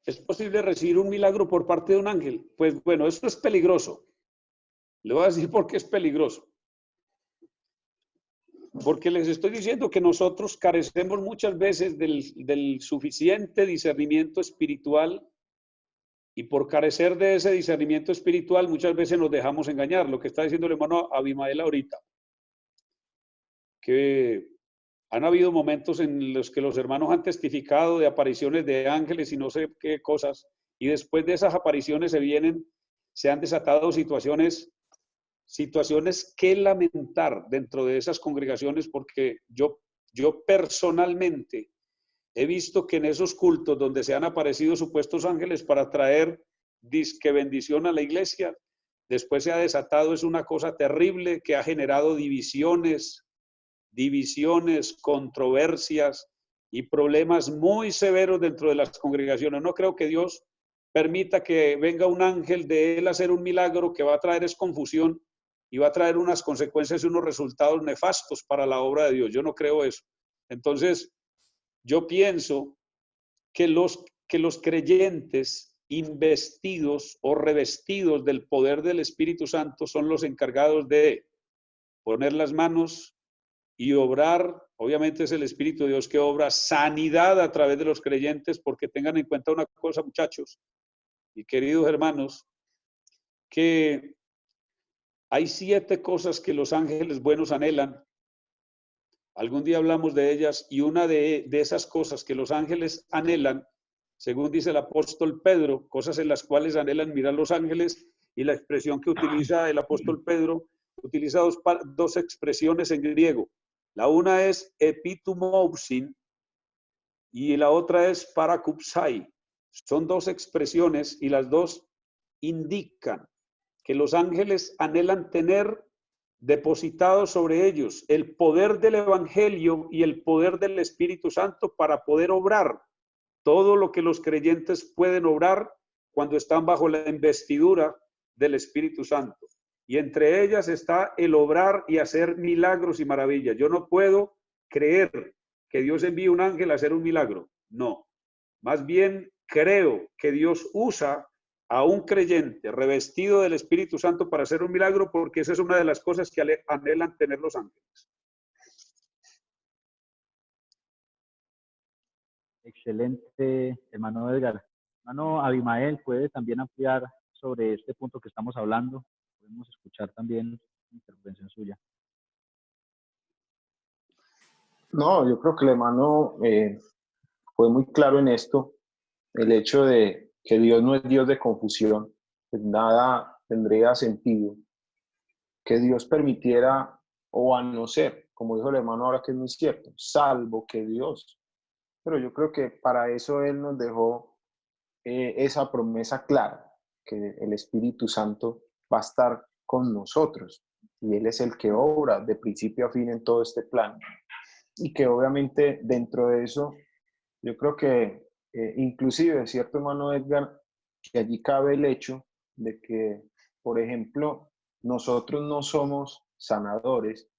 ¿es posible recibir un milagro por parte de un ángel? Pues bueno, esto es peligroso. Le voy a decir por qué es peligroso. Porque les estoy diciendo que nosotros carecemos muchas veces del suficiente discernimiento espiritual y por carecer de ese discernimiento espiritual muchas veces nos dejamos engañar. Lo que está diciendo el hermano Abimael ahorita, que Han habido momentos en los que los hermanos han testificado de apariciones de ángeles y no sé qué cosas, y después de esas apariciones se han desatado situaciones que lamentar dentro de esas congregaciones, porque yo personalmente he visto que en esos cultos donde se han aparecido supuestos ángeles para traer disque bendición a la iglesia, después se ha desatado, es una cosa terrible que ha generado divisiones, controversias y problemas muy severos dentro de las congregaciones. No creo que Dios permita que venga un ángel de él a hacer un milagro que va a traer es confusión y va a traer unas consecuencias y unos resultados nefastos para la obra de Dios. Yo no creo eso. Entonces, yo pienso que los creyentes investidos o revestidos del poder del Espíritu Santo son los encargados de poner las manos y obrar. Obviamente es el Espíritu de Dios que obra sanidad a través de los creyentes, porque tengan en cuenta una cosa, muchachos y queridos hermanos, que hay 7 cosas que los ángeles buenos anhelan. Algún día hablamos de ellas, y una de esas cosas que los ángeles anhelan, según dice el apóstol Pedro, cosas en las cuales anhelan mirar los ángeles, y la expresión que utiliza el apóstol Pedro, utiliza dos expresiones en griego. La una es epitumousin y la otra es parakupsai. Son 2 expresiones y las dos indican que los ángeles anhelan tener depositado sobre ellos el poder del Evangelio y el poder del Espíritu Santo para poder obrar todo lo que los creyentes pueden obrar cuando están bajo la investidura del Espíritu Santo. Y entre ellas está el obrar y hacer milagros y maravillas. Yo no puedo creer que Dios envíe un ángel a hacer un milagro. No. Más bien creo que Dios usa a un creyente revestido del Espíritu Santo para hacer un milagro, porque esa es una de las cosas que anhelan tener los ángeles. Excelente, hermano Edgar. Hermano Abimael, ¿puede también ampliar sobre este punto que estamos hablando? Podemos escuchar también la intervención suya. No, yo creo que el hermano fue muy claro en esto, el hecho de que Dios no es Dios de confusión, pues nada tendría sentido que Dios permitiera, o a no ser, como dijo el hermano ahora, que es muy cierto, salvo que Dios. Pero yo creo que para eso Él nos dejó esa promesa clara, que el Espíritu Santo va a estar con nosotros, y Él es el que obra de principio a fin en todo este plan. Y que obviamente dentro de eso, yo creo que inclusive, ¿cierto, hermano Edgar? Que allí cabe el hecho de que, por ejemplo, nosotros no somos sanadores,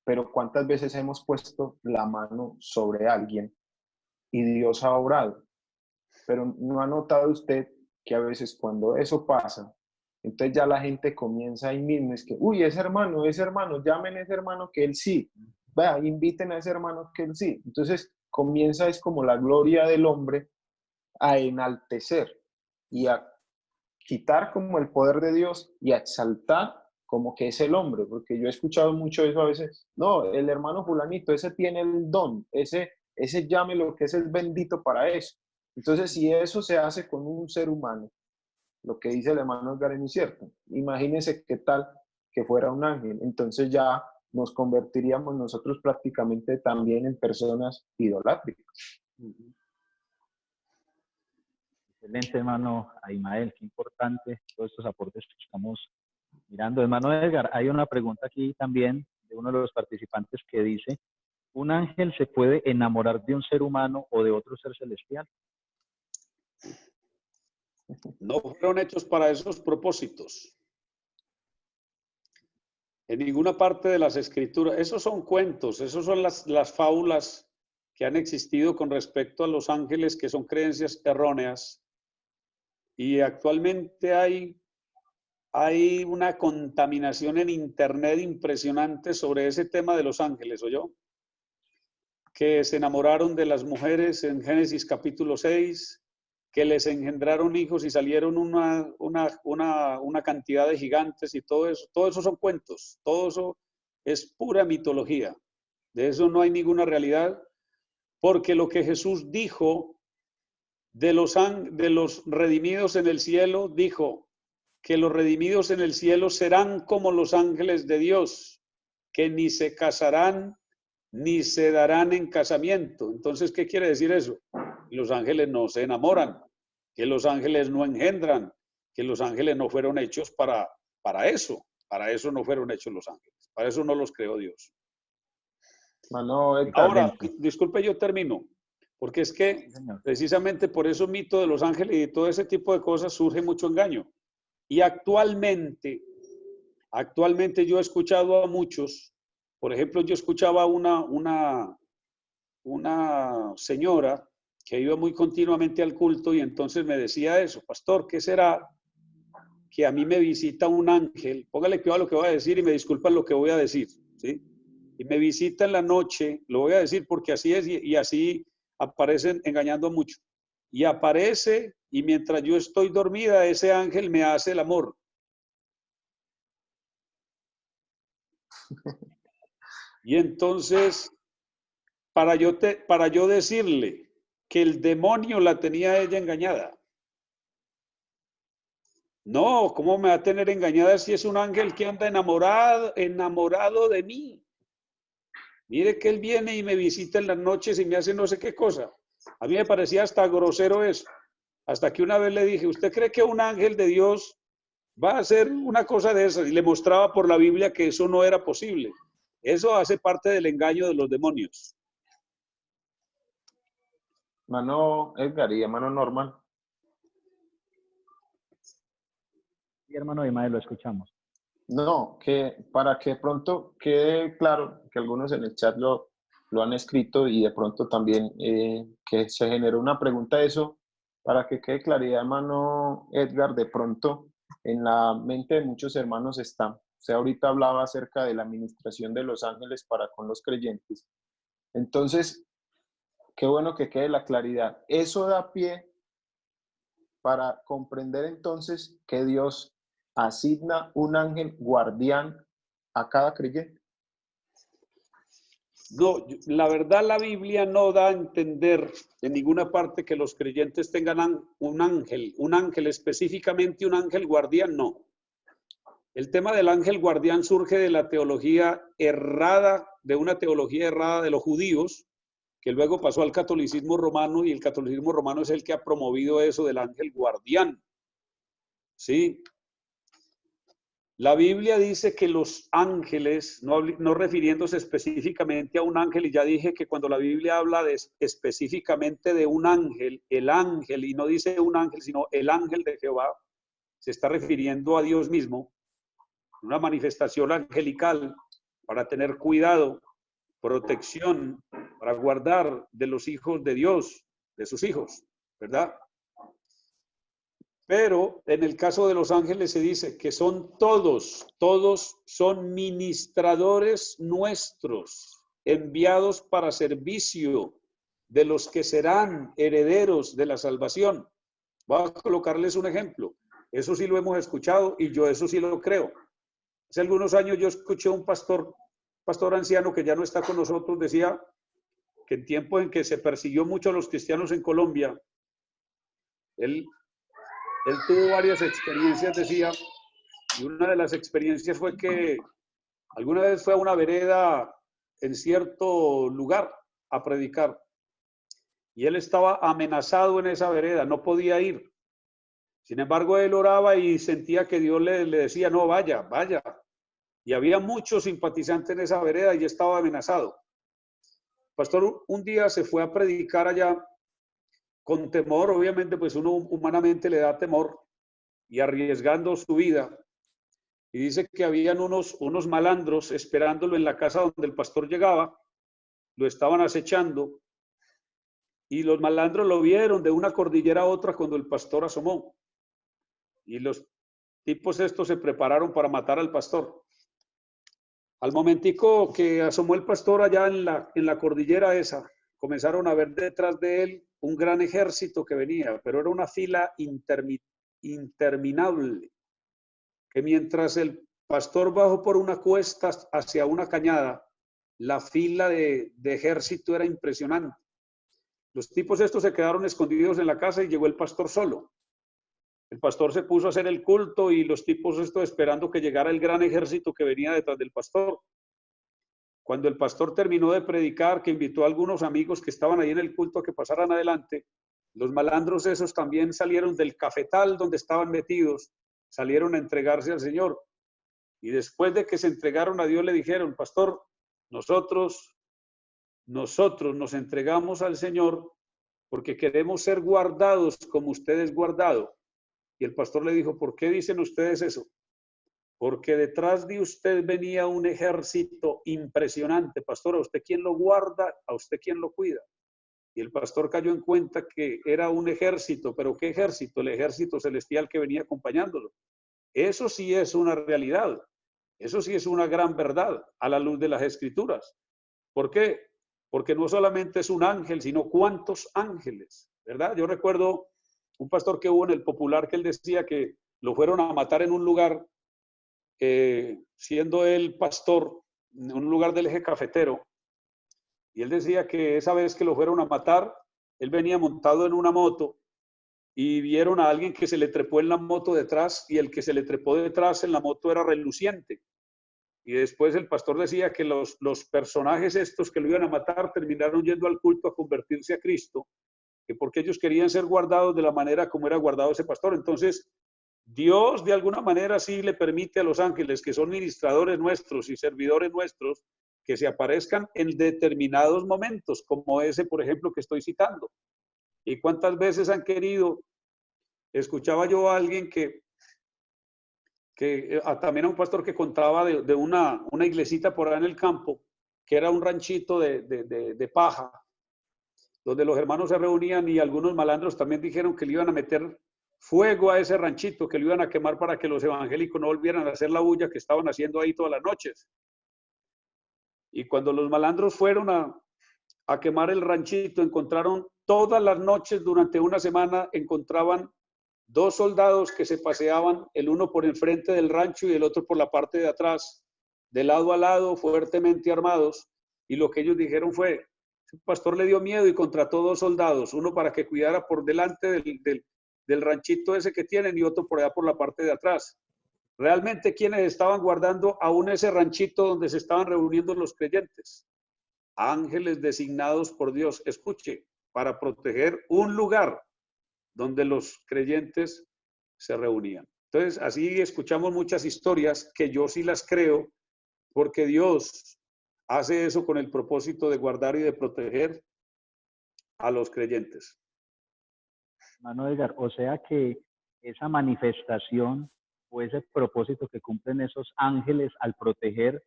pero ¿cuántas veces hemos puesto la mano sobre alguien y Dios ha obrado? Pero ¿no ha notado usted que a veces cuando eso pasa, entonces ya la gente comienza ahí mismo, es que, uy, ese hermano, llamen a ese hermano que él sí, vea, inviten a ese hermano que él sí. Entonces comienza, es como la gloria del hombre a enaltecer y a quitar como el poder de Dios y a exaltar como que es el hombre, porque yo he escuchado mucho eso a veces. No, el hermano fulanito, ese tiene el don, ese llame lo que es el bendito para eso. Entonces, si eso se hace con un ser humano, lo que dice el hermano Edgar es muy cierto. Imagínense qué tal que fuera un ángel. Entonces ya nos convertiríamos nosotros prácticamente también en personas idolátricas. Excelente, hermano Abimael, qué importante todos estos aportes que estamos mirando. Hermano Edgar, hay una pregunta aquí también de uno de los participantes que dice, ¿un ángel se puede enamorar de un ser humano o de otro ser celestial? No fueron hechos para esos propósitos. En ninguna parte de las escrituras, esos son cuentos, esos son las fábulas que han existido con respecto a los ángeles, que son creencias erróneas. Y actualmente hay una contaminación en internet impresionante sobre ese tema de los ángeles, ¿oyó? Que se enamoraron de las mujeres en Génesis capítulo 6, que les engendraron hijos y salieron una cantidad de gigantes y todo eso son cuentos, todo eso es pura mitología. De eso no hay ninguna realidad, porque lo que Jesús dijo de los redimidos en el cielo, dijo que los redimidos en el cielo serán como los ángeles de Dios, que ni se casarán ni se darán en casamiento. Entonces, ¿qué quiere decir eso? Los ángeles no se enamoran, que los ángeles no engendran, que los ángeles no fueron hechos para eso no fueron hechos los ángeles, para eso no los creó Dios. Hermano Edgar. Ahora, disculpe, yo termino, porque es que Sí, señor. precisamente por eso mito de los ángeles y todo ese tipo de cosas surge mucho engaño. Y actualmente yo he escuchado a muchos, por ejemplo, yo escuchaba a una señora que iba muy continuamente al culto y entonces me decía eso: pastor, ¿qué será que a mí me visita un ángel? Póngale cuidado a lo que voy a decir y me disculpan lo que voy a decir, ¿sí? Y me visita en la noche, lo voy a decir porque así es y así aparecen engañando a mucho. Y aparece y mientras yo estoy dormida, ese ángel me hace el amor. Y entonces, para yo decirle que el demonio la tenía ella engañada. No, ¿cómo me va a tener engañada si es un ángel que anda enamorado de mí? Mire que él viene y me visita en las noches y me hace no sé qué cosa. A mí me parecía hasta grosero eso. Hasta que una vez le dije: ¿usted cree que un ángel de Dios va a hacer una cosa de esas? Y le mostraba por la Biblia que eso no era posible. Eso hace parte del engaño de los demonios. Hermano Edgar y hermano Norman. Sí, hermano Imael, lo escuchamos. No, que para que pronto quede claro, que algunos en el chat lo han escrito y de pronto también que se generó una pregunta de eso, para que quede claridad, hermano Edgar, de pronto en la mente de muchos hermanos está. Usted ahorita hablaba acerca de la administración de los ángeles para con los creyentes. Entonces, qué bueno que quede la claridad. Eso da pie para comprender entonces que Dios asigna un ángel guardián a cada creyente. No, la verdad la Biblia no da a entender en ninguna parte que los creyentes tengan un ángel específicamente un ángel guardián, no. El tema del ángel guardián surge de la teología errada, de una teología errada de los judíos, que luego pasó al catolicismo romano, y el catolicismo romano es el que ha promovido eso del ángel guardián. ¿Sí? La Biblia dice que los ángeles, no refiriéndose específicamente a un ángel, y ya dije que cuando la Biblia habla específicamente de un ángel, el ángel, y no dice un ángel, sino el ángel de Jehová, se está refiriendo a Dios mismo, una manifestación angelical para tener cuidado, protección, para guardar de los hijos de Dios, de sus hijos, ¿verdad? Pero en el caso de los ángeles se dice que son todos son ministradores nuestros, enviados para servicio de los que serán herederos de la salvación. Voy a colocarles un ejemplo. Eso sí lo hemos escuchado y yo eso sí lo creo. Hace algunos años yo escuché a un pastor anciano que ya no está con nosotros, decía que en tiempo en que se persiguió mucho a los cristianos en Colombia, él tuvo varias experiencias, decía, y una de las experiencias fue que alguna vez fue a una vereda en cierto lugar a predicar y él estaba amenazado en esa vereda, no podía ir. Sin embargo, él oraba y sentía que Dios le decía: no, vaya, vaya. Y había muchos simpatizantes en esa vereda y estaba amenazado. El pastor un día se fue a predicar allá con temor, obviamente, pues uno humanamente le da temor, y arriesgando su vida. Y dice que habían unos malandros esperándolo en la casa donde el pastor llegaba, lo estaban acechando, y los malandros lo vieron de una cordillera a otra cuando el pastor asomó. Y los tipos estos se prepararon para matar al pastor. Al momentico que asomó el pastor allá en la cordillera esa, comenzaron a ver detrás de él un gran ejército que venía, pero era una fila interminable, que mientras el pastor bajó por una cuesta hacia una cañada, la fila de ejército era impresionante. Los tipos estos se quedaron escondidos en la casa y llegó el pastor solo. El pastor se puso a hacer el culto y los tipos estos esperando que llegara el gran ejército que venía detrás del pastor. Cuando el pastor terminó de predicar, que invitó a algunos amigos que estaban ahí en el culto a que pasaran adelante, los malandros esos también salieron del cafetal donde estaban metidos, salieron a entregarse al Señor. Y después de que se entregaron a Dios le dijeron, pastor, nosotros nos entregamos al Señor porque queremos ser guardados como usted es guardado. Y el pastor le dijo, ¿por qué dicen ustedes eso? Porque detrás de usted venía un ejército impresionante. Pastor, ¿a usted quién lo guarda? ¿A usted quién lo cuida? Y el pastor cayó en cuenta que era un ejército, pero ¿qué ejército? El ejército celestial que venía acompañándolo. Eso sí es una realidad. Eso sí es una gran verdad a la luz de las Escrituras. ¿Por qué? Porque no solamente es un ángel, sino cuántos ángeles, ¿verdad? Yo recuerdo un pastor que hubo en el Popular que él decía que lo fueron a matar en un lugar, siendo él pastor, en un lugar del eje cafetero, y él decía que esa vez que lo fueron a matar, él venía montado en una moto y vieron a alguien que se le trepó en la moto detrás y el que se le trepó detrás en la moto era reluciente. Y después el pastor decía que los personajes estos que lo iban a matar terminaron yendo al culto a convertirse a Cristo, que porque ellos querían ser guardados de la manera como era guardado ese pastor. Entonces, Dios de alguna manera sí le permite a los ángeles, que son ministradores nuestros y servidores nuestros, que se aparezcan en determinados momentos, como ese, por ejemplo, que estoy citando. ¿Y cuántas veces han querido? Escuchaba yo a alguien que también a un pastor que contaba de una iglesita por ahí en el campo, que era un ranchito de paja, donde los hermanos se reunían y algunos malandros también dijeron que le iban a meter fuego a ese ranchito, que lo iban a quemar para que los evangélicos no volvieran a hacer la bulla que estaban haciendo ahí todas las noches. Y cuando los malandros fueron a quemar el ranchito, encontraron todas las noches durante una semana, encontraban 2 soldados que se paseaban, el uno por el frente del rancho y el otro por la parte de atrás, de lado a lado, fuertemente armados. Y lo que ellos dijeron fue, el pastor le dio miedo y contrató 2 soldados, uno para que cuidara por delante del ranchito ese que tienen y otro por allá por la parte de atrás. Realmente, ¿quiénes estaban guardando aún ese ranchito donde se estaban reuniendo los creyentes? Ángeles designados por Dios, escuche, para proteger un lugar donde los creyentes se reunían. Entonces, así escuchamos muchas historias que yo sí las creo, porque Dios hace eso con el propósito de guardar y de proteger a los creyentes. Hermano Edgar, o sea que esa manifestación o ese propósito que cumplen esos ángeles al proteger,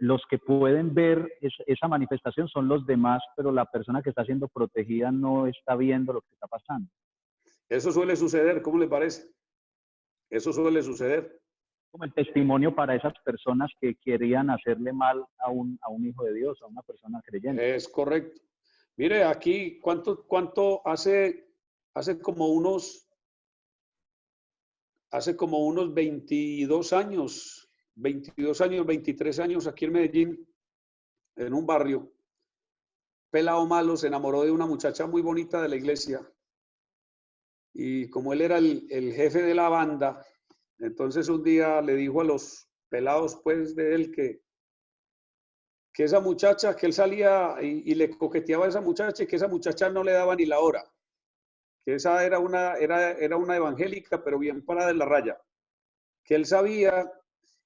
los que pueden ver esa manifestación son los demás, pero la persona que está siendo protegida no está viendo lo que está pasando. Eso suele suceder, ¿cómo le parece? Eso suele suceder. Como el testimonio para esas personas que querían hacerle mal a un hijo de Dios, a una persona creyente. Es correcto. Mire, aquí, ¿cuánto hace como unos 22 años, 23 años aquí en Medellín, en un barrio, pelado malo se enamoró de una muchacha muy bonita de la iglesia. Y como él era el jefe de la banda, entonces un día le dijo a los pelados pues de él que esa muchacha, que él salía y le coqueteaba a esa muchacha y que esa muchacha no le daba ni la hora. Que esa era una evangélica, pero bien parada de la raya. Que él sabía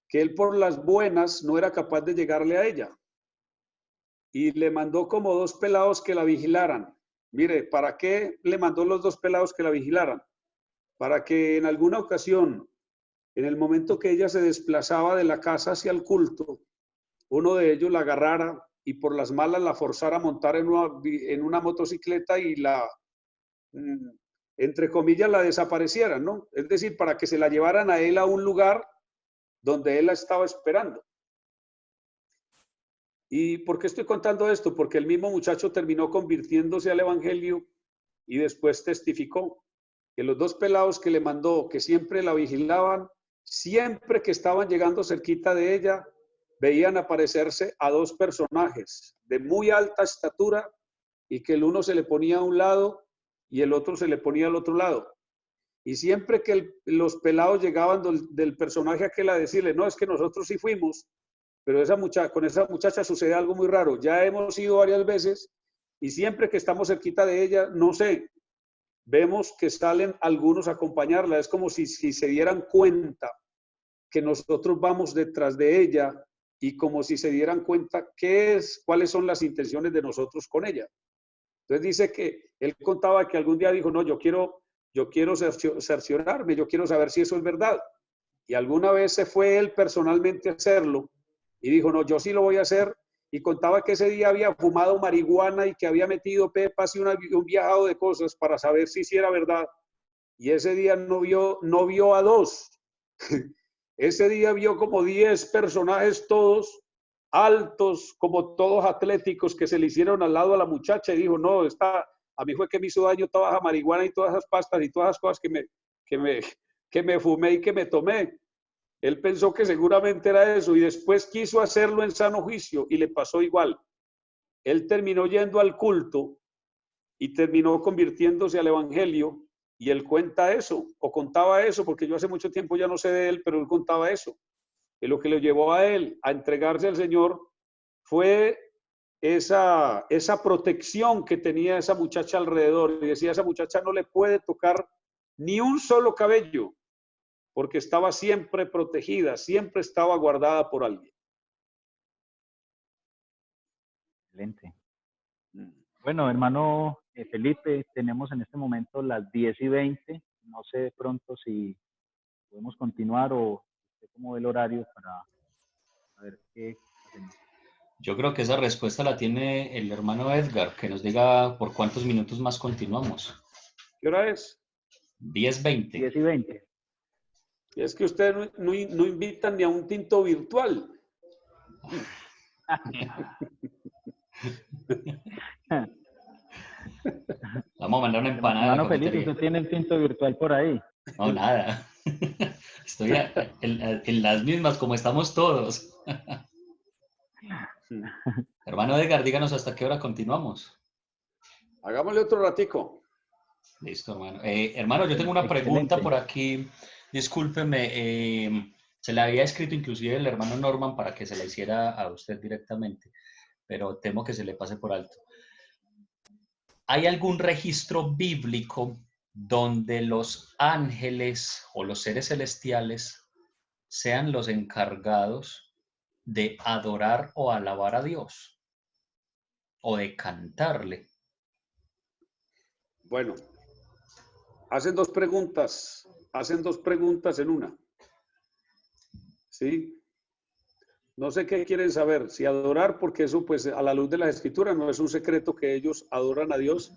que él por las buenas no era capaz de llegarle a ella. Y le mandó como 2 pelados que la vigilaran. Mire, ¿para qué le mandó los 2 pelados que la vigilaran? Para que en alguna ocasión, en el momento que ella se desplazaba de la casa hacia el culto, uno de ellos la agarrara y por las malas la forzara a montar en una motocicleta y entre comillas, la desaparecieran, ¿no? Es decir, para que se la llevaran a él a un lugar donde él la estaba esperando. ¿Y por qué estoy contando esto? Porque el mismo muchacho terminó convirtiéndose al evangelio y después testificó que los 2 pelados que le mandó, que siempre la vigilaban, siempre que estaban llegando cerquita de ella, veían aparecerse a dos personajes de muy alta estatura y que el uno se le ponía a un lado y el otro se le ponía al otro lado. Y siempre que los pelados llegaban del personaje aquel a decirle, no, es que nosotros sí fuimos, pero con esa muchacha sucede algo muy raro. Ya hemos ido varias veces y siempre que estamos cerquita de ella, no sé, vemos que salen algunos a acompañarla. Es como si se dieran cuenta que nosotros vamos detrás de ella y como si se dieran cuenta cuáles son las intenciones de nosotros con ella. Entonces dice que él contaba que algún día dijo, no, yo quiero cerciorarme, yo quiero saber si eso es verdad. Y alguna vez se fue él personalmente a hacerlo y dijo, no, yo sí lo voy a hacer. Y contaba que ese día había fumado marihuana y que había metido pepas y un viajado de cosas para saber si era verdad. Y ese día no vio a dos. Ese día vio como 10 personajes todos altos, como todos atléticos, que se le hicieron al lado a la muchacha y dijo, no, a mí fue que me hizo daño toda esa marihuana y todas esas pastas y todas esas cosas que me fumé y que me tomé. Él pensó que seguramente era eso y después quiso hacerlo en sano juicio y le pasó igual. Él terminó yendo al culto y terminó convirtiéndose al evangelio y él cuenta eso, o contaba eso, porque yo hace mucho tiempo ya no sé de él, pero él contaba eso. Que lo que le llevó a él a entregarse al Señor fue esa protección que tenía esa muchacha alrededor. Y decía, esa muchacha no le puede tocar ni un solo cabello, porque estaba siempre protegida, siempre estaba guardada por alguien. Excelente. Bueno, hermano Felipe, tenemos en este momento las 10:20. No sé de pronto si podemos continuar o usted cómo ve el horario para ver qué hacemos. Yo creo que esa respuesta la tiene el hermano Edgar, que nos diga por cuántos minutos más continuamos. ¿Qué hora es? 10:20. 10:20. Es que ustedes no invitan ni a un tinto virtual. Vamos a mandar una empanada. Hermano Felipe, ¿usted tiene el tinto virtual por ahí? No, nada. Estoy en las mismas como estamos todos. Hermano Edgar, díganos hasta qué hora continuamos. Hagámosle otro ratico. Listo, hermano. Hermano, yo tengo una pregunta por aquí. Discúlpeme. Se la había escrito inclusive el hermano Norman para que se la hiciera a usted directamente, pero temo que se le pase por alto. ¿Hay algún registro bíblico donde los ángeles o los seres celestiales sean los encargados de adorar o alabar a Dios o de cantarle? Bueno, hacen dos preguntas en una. ¿Sí? No sé qué quieren saber, si adorar, porque eso pues a la luz de las escrituras no es un secreto que ellos adoran a Dios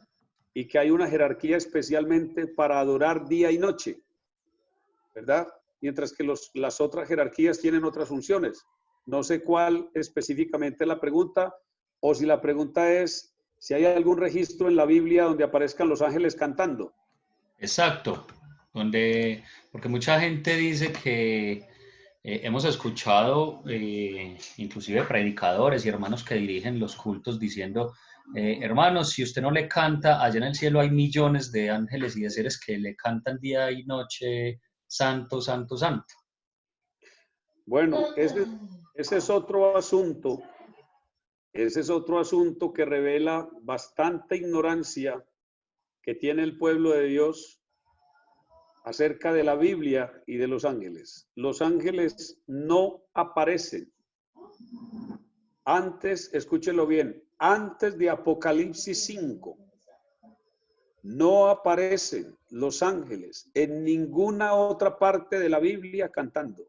y que hay una jerarquía especialmente para adorar día y noche, ¿verdad? Mientras que las otras jerarquías tienen otras funciones. No sé cuál específicamente es la pregunta, o si la pregunta es si hay algún registro en la Biblia donde aparezcan los ángeles cantando. Exacto, porque mucha gente dice que hemos escuchado inclusive predicadores y hermanos que dirigen los cultos diciendo, hermanos, si usted no le canta, allá en el cielo hay millones de ángeles y de seres que le cantan día y noche, santo, santo, santo. Bueno, ese es otro asunto. Ese es otro asunto que revela bastante ignorancia que tiene el pueblo de Dios acerca de la Biblia y de los ángeles. Los ángeles no aparecen. Antes, escúchelo bien, antes de Apocalipsis 5, no aparecen los ángeles en ninguna otra parte de la Biblia cantando.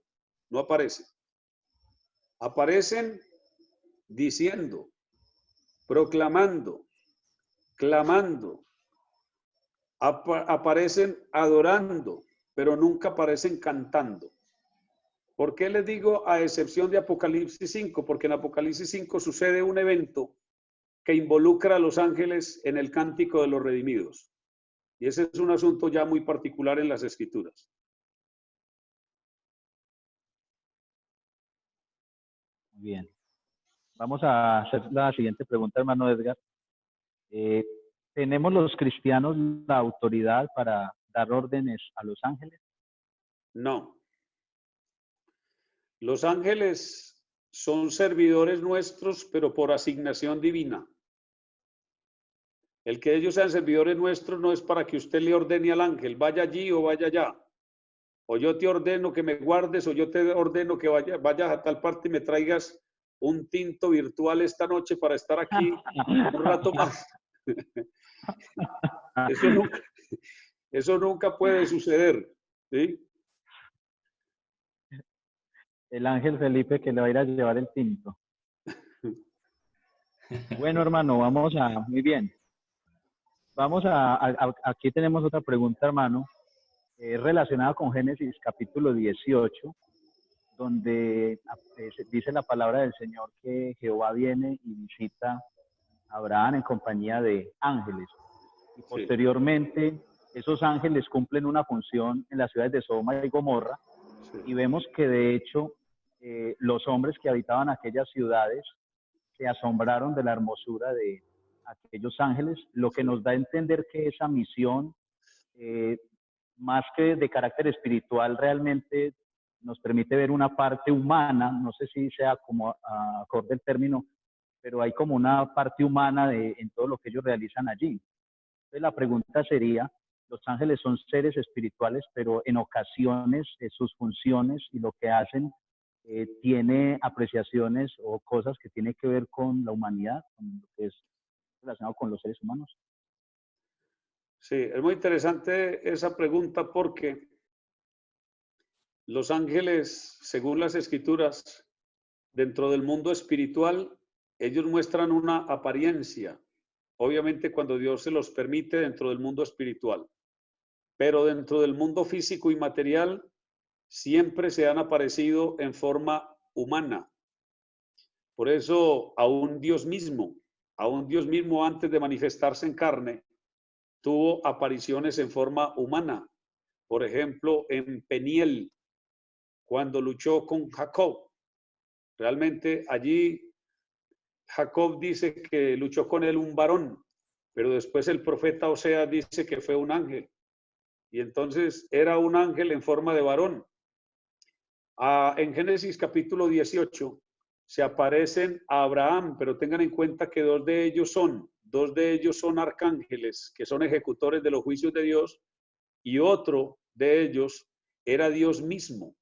No aparecen. Aparecen diciendo, proclamando, clamando. Aparecen adorando, pero nunca aparecen cantando. ¿Por qué les digo a excepción de Apocalipsis 5? Porque en Apocalipsis 5 sucede un evento que involucra a los ángeles en el cántico de los redimidos. Y ese es un asunto ya muy particular en las Escrituras. Bien. Vamos a hacer la siguiente pregunta, hermano Edgar. ¿Tenemos los cristianos la autoridad para dar órdenes a los ángeles? No. Los ángeles son servidores nuestros, pero por asignación divina. El que ellos sean servidores nuestros no es para que usted le ordene al ángel, vaya allí o vaya allá. O yo te ordeno que me guardes, o yo te ordeno que vayas a tal parte y me traigas un tinto virtual esta noche para estar aquí un rato más. Eso nunca puede suceder, ¿sí? El ángel Felipe que le va a ir a llevar el tinto. Bueno, hermano, muy bien. Aquí tenemos otra pregunta, hermano, relacionada con Génesis capítulo 18, donde dice la palabra del Señor que Jehová viene y visita a Abraham en compañía de ángeles. Y posteriormente, esos ángeles cumplen una función en las ciudades de Sodoma y Gomorra, y vemos que de hecho los hombres que habitaban aquellas ciudades se asombraron de la hermosura de aquellos ángeles, lo que nos da a entender que esa misión, más que de carácter espiritual, realmente nos permite ver una parte humana, no sé si sea como acorde el término, pero hay como una parte humana en todo lo que ellos realizan allí. Entonces la pregunta sería, los ángeles son seres espirituales, pero en ocasiones sus funciones y lo que hacen tiene apreciaciones o cosas que tienen que ver con la humanidad, con lo que es relacionado con los seres humanos. Sí, es muy interesante esa pregunta porque los ángeles, según las escrituras, dentro del mundo espiritual, ellos muestran una apariencia, obviamente cuando Dios se los permite dentro del mundo espiritual, pero dentro del mundo físico y material siempre se han aparecido en forma humana. Por eso aún Dios mismo antes de manifestarse en carne, tuvo apariciones en forma humana. Por ejemplo, en Peniel, cuando luchó con Jacob. Realmente allí Jacob dice que luchó con él un varón, pero después el profeta Oseas dice que fue un ángel. Y entonces era un ángel en forma de varón. En Génesis capítulo 18 se aparecen a Abraham, pero tengan en cuenta que dos de ellos son arcángeles, que son ejecutores de los juicios de Dios, y otro de ellos era Dios mismo.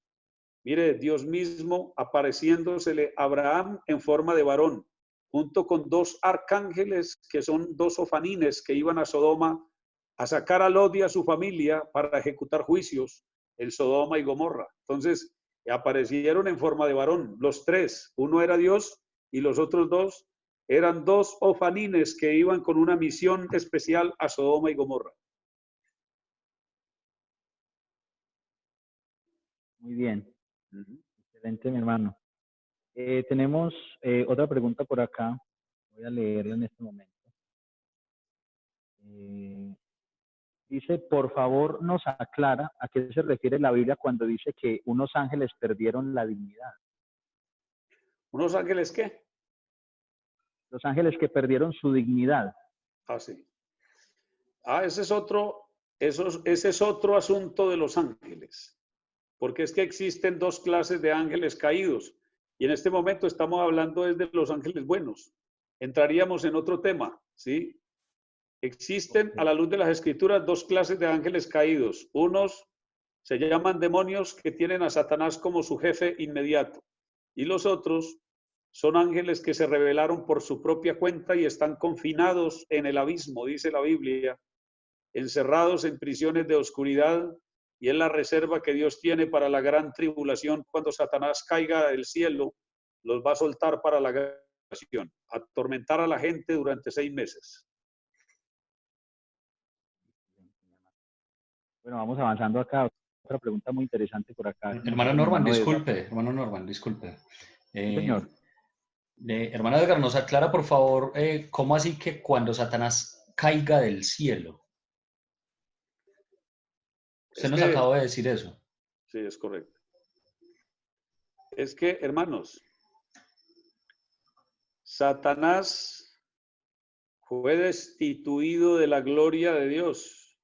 Mire, Dios mismo apareciéndosele a Abraham en forma de varón, junto con dos arcángeles que son dos ofanines que iban a Sodoma a sacar a Lot y a su familia para ejecutar juicios en Sodoma y Gomorra. Entonces, aparecieron en forma de varón, los tres. Uno era Dios y los otros dos eran dos ofanines que iban con una misión especial a Sodoma y Gomorra. Muy bien. Excelente, mi hermano. Tenemos otra pregunta por acá. Voy a leerla en este momento. Dice, por favor, nos aclara a qué se refiere la Biblia cuando dice que unos ángeles perdieron la dignidad. ¿Unos ángeles qué? Los ángeles que perdieron su dignidad. Sí. Ese es otro asunto de los ángeles. Porque es que existen dos clases de ángeles caídos. Y en este momento estamos hablando desde los ángeles buenos. Entraríamos en otro tema, ¿sí? Existen a la luz de las escrituras dos clases de ángeles caídos. Unos se llaman demonios que tienen a Satanás como su jefe inmediato. Y los otros son ángeles que se rebelaron por su propia cuenta y están confinados en el abismo, dice la Biblia, encerrados en prisiones de oscuridad, y es la reserva que Dios tiene para la gran tribulación. Cuando Satanás caiga del cielo, los va a soltar para la gran tribulación, atormentar a la gente durante 6 meses. Bueno, vamos avanzando acá. Otra pregunta muy interesante por acá. Hermano Norman, disculpe. Sí, señor. Hermano Edgar, nos aclara, por favor, ¿cómo así que cuando Satanás caiga del cielo? Usted nos acaba de decir eso. Sí, es correcto. Es que, hermanos, Satanás fue destituido de la gloria de Dios.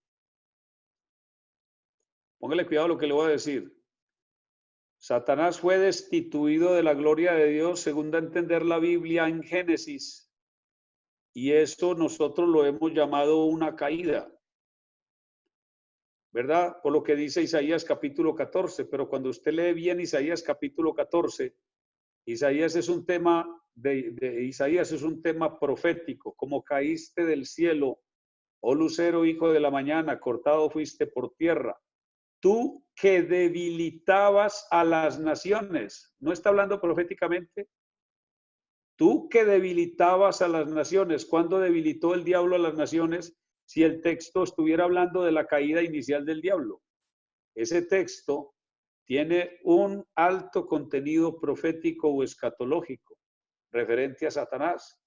Póngale cuidado a lo que le voy a decir. Satanás fue destituido de la gloria de Dios, según da a entender la Biblia en Génesis. Y eso nosotros lo hemos llamado una caída, ¿verdad? Por lo que dice Isaías capítulo 14. Pero cuando usted lee bien Isaías capítulo 14, Isaías es un tema Isaías es un tema profético. Como caíste del cielo, oh lucero, hijo de la mañana, cortado fuiste por tierra. Tú que debilitabas a las naciones. ¿No está hablando proféticamente? Tú que debilitabas a las naciones. ¿Cuándo debilitó el diablo a las naciones? Si el texto estuviera hablando de la caída inicial del diablo. Ese texto tiene un alto contenido profético o escatológico referente a Satanás.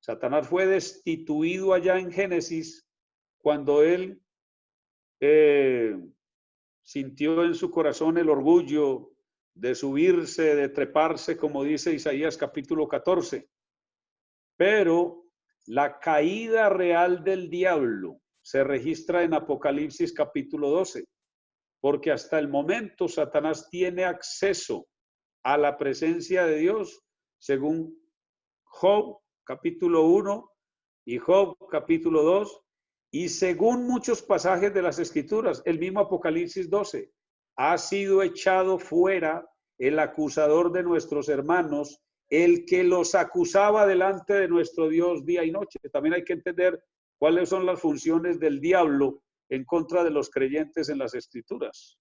Satanás fue destituido allá en Génesis cuando él sintió en su corazón el orgullo de subirse, de treparse, como dice Isaías capítulo 14. Pero la caída real del diablo se registra en Apocalipsis capítulo 12, porque hasta el momento Satanás tiene acceso a la presencia de Dios, según Job capítulo 1 y Job capítulo 2, y según muchos pasajes de las Escrituras, el mismo Apocalipsis 12, ha sido echado fuera el acusador de nuestros hermanos, el que los acusaba delante de nuestro Dios día y noche. También hay que entender cuáles son las funciones del diablo en contra de los creyentes en las Escrituras.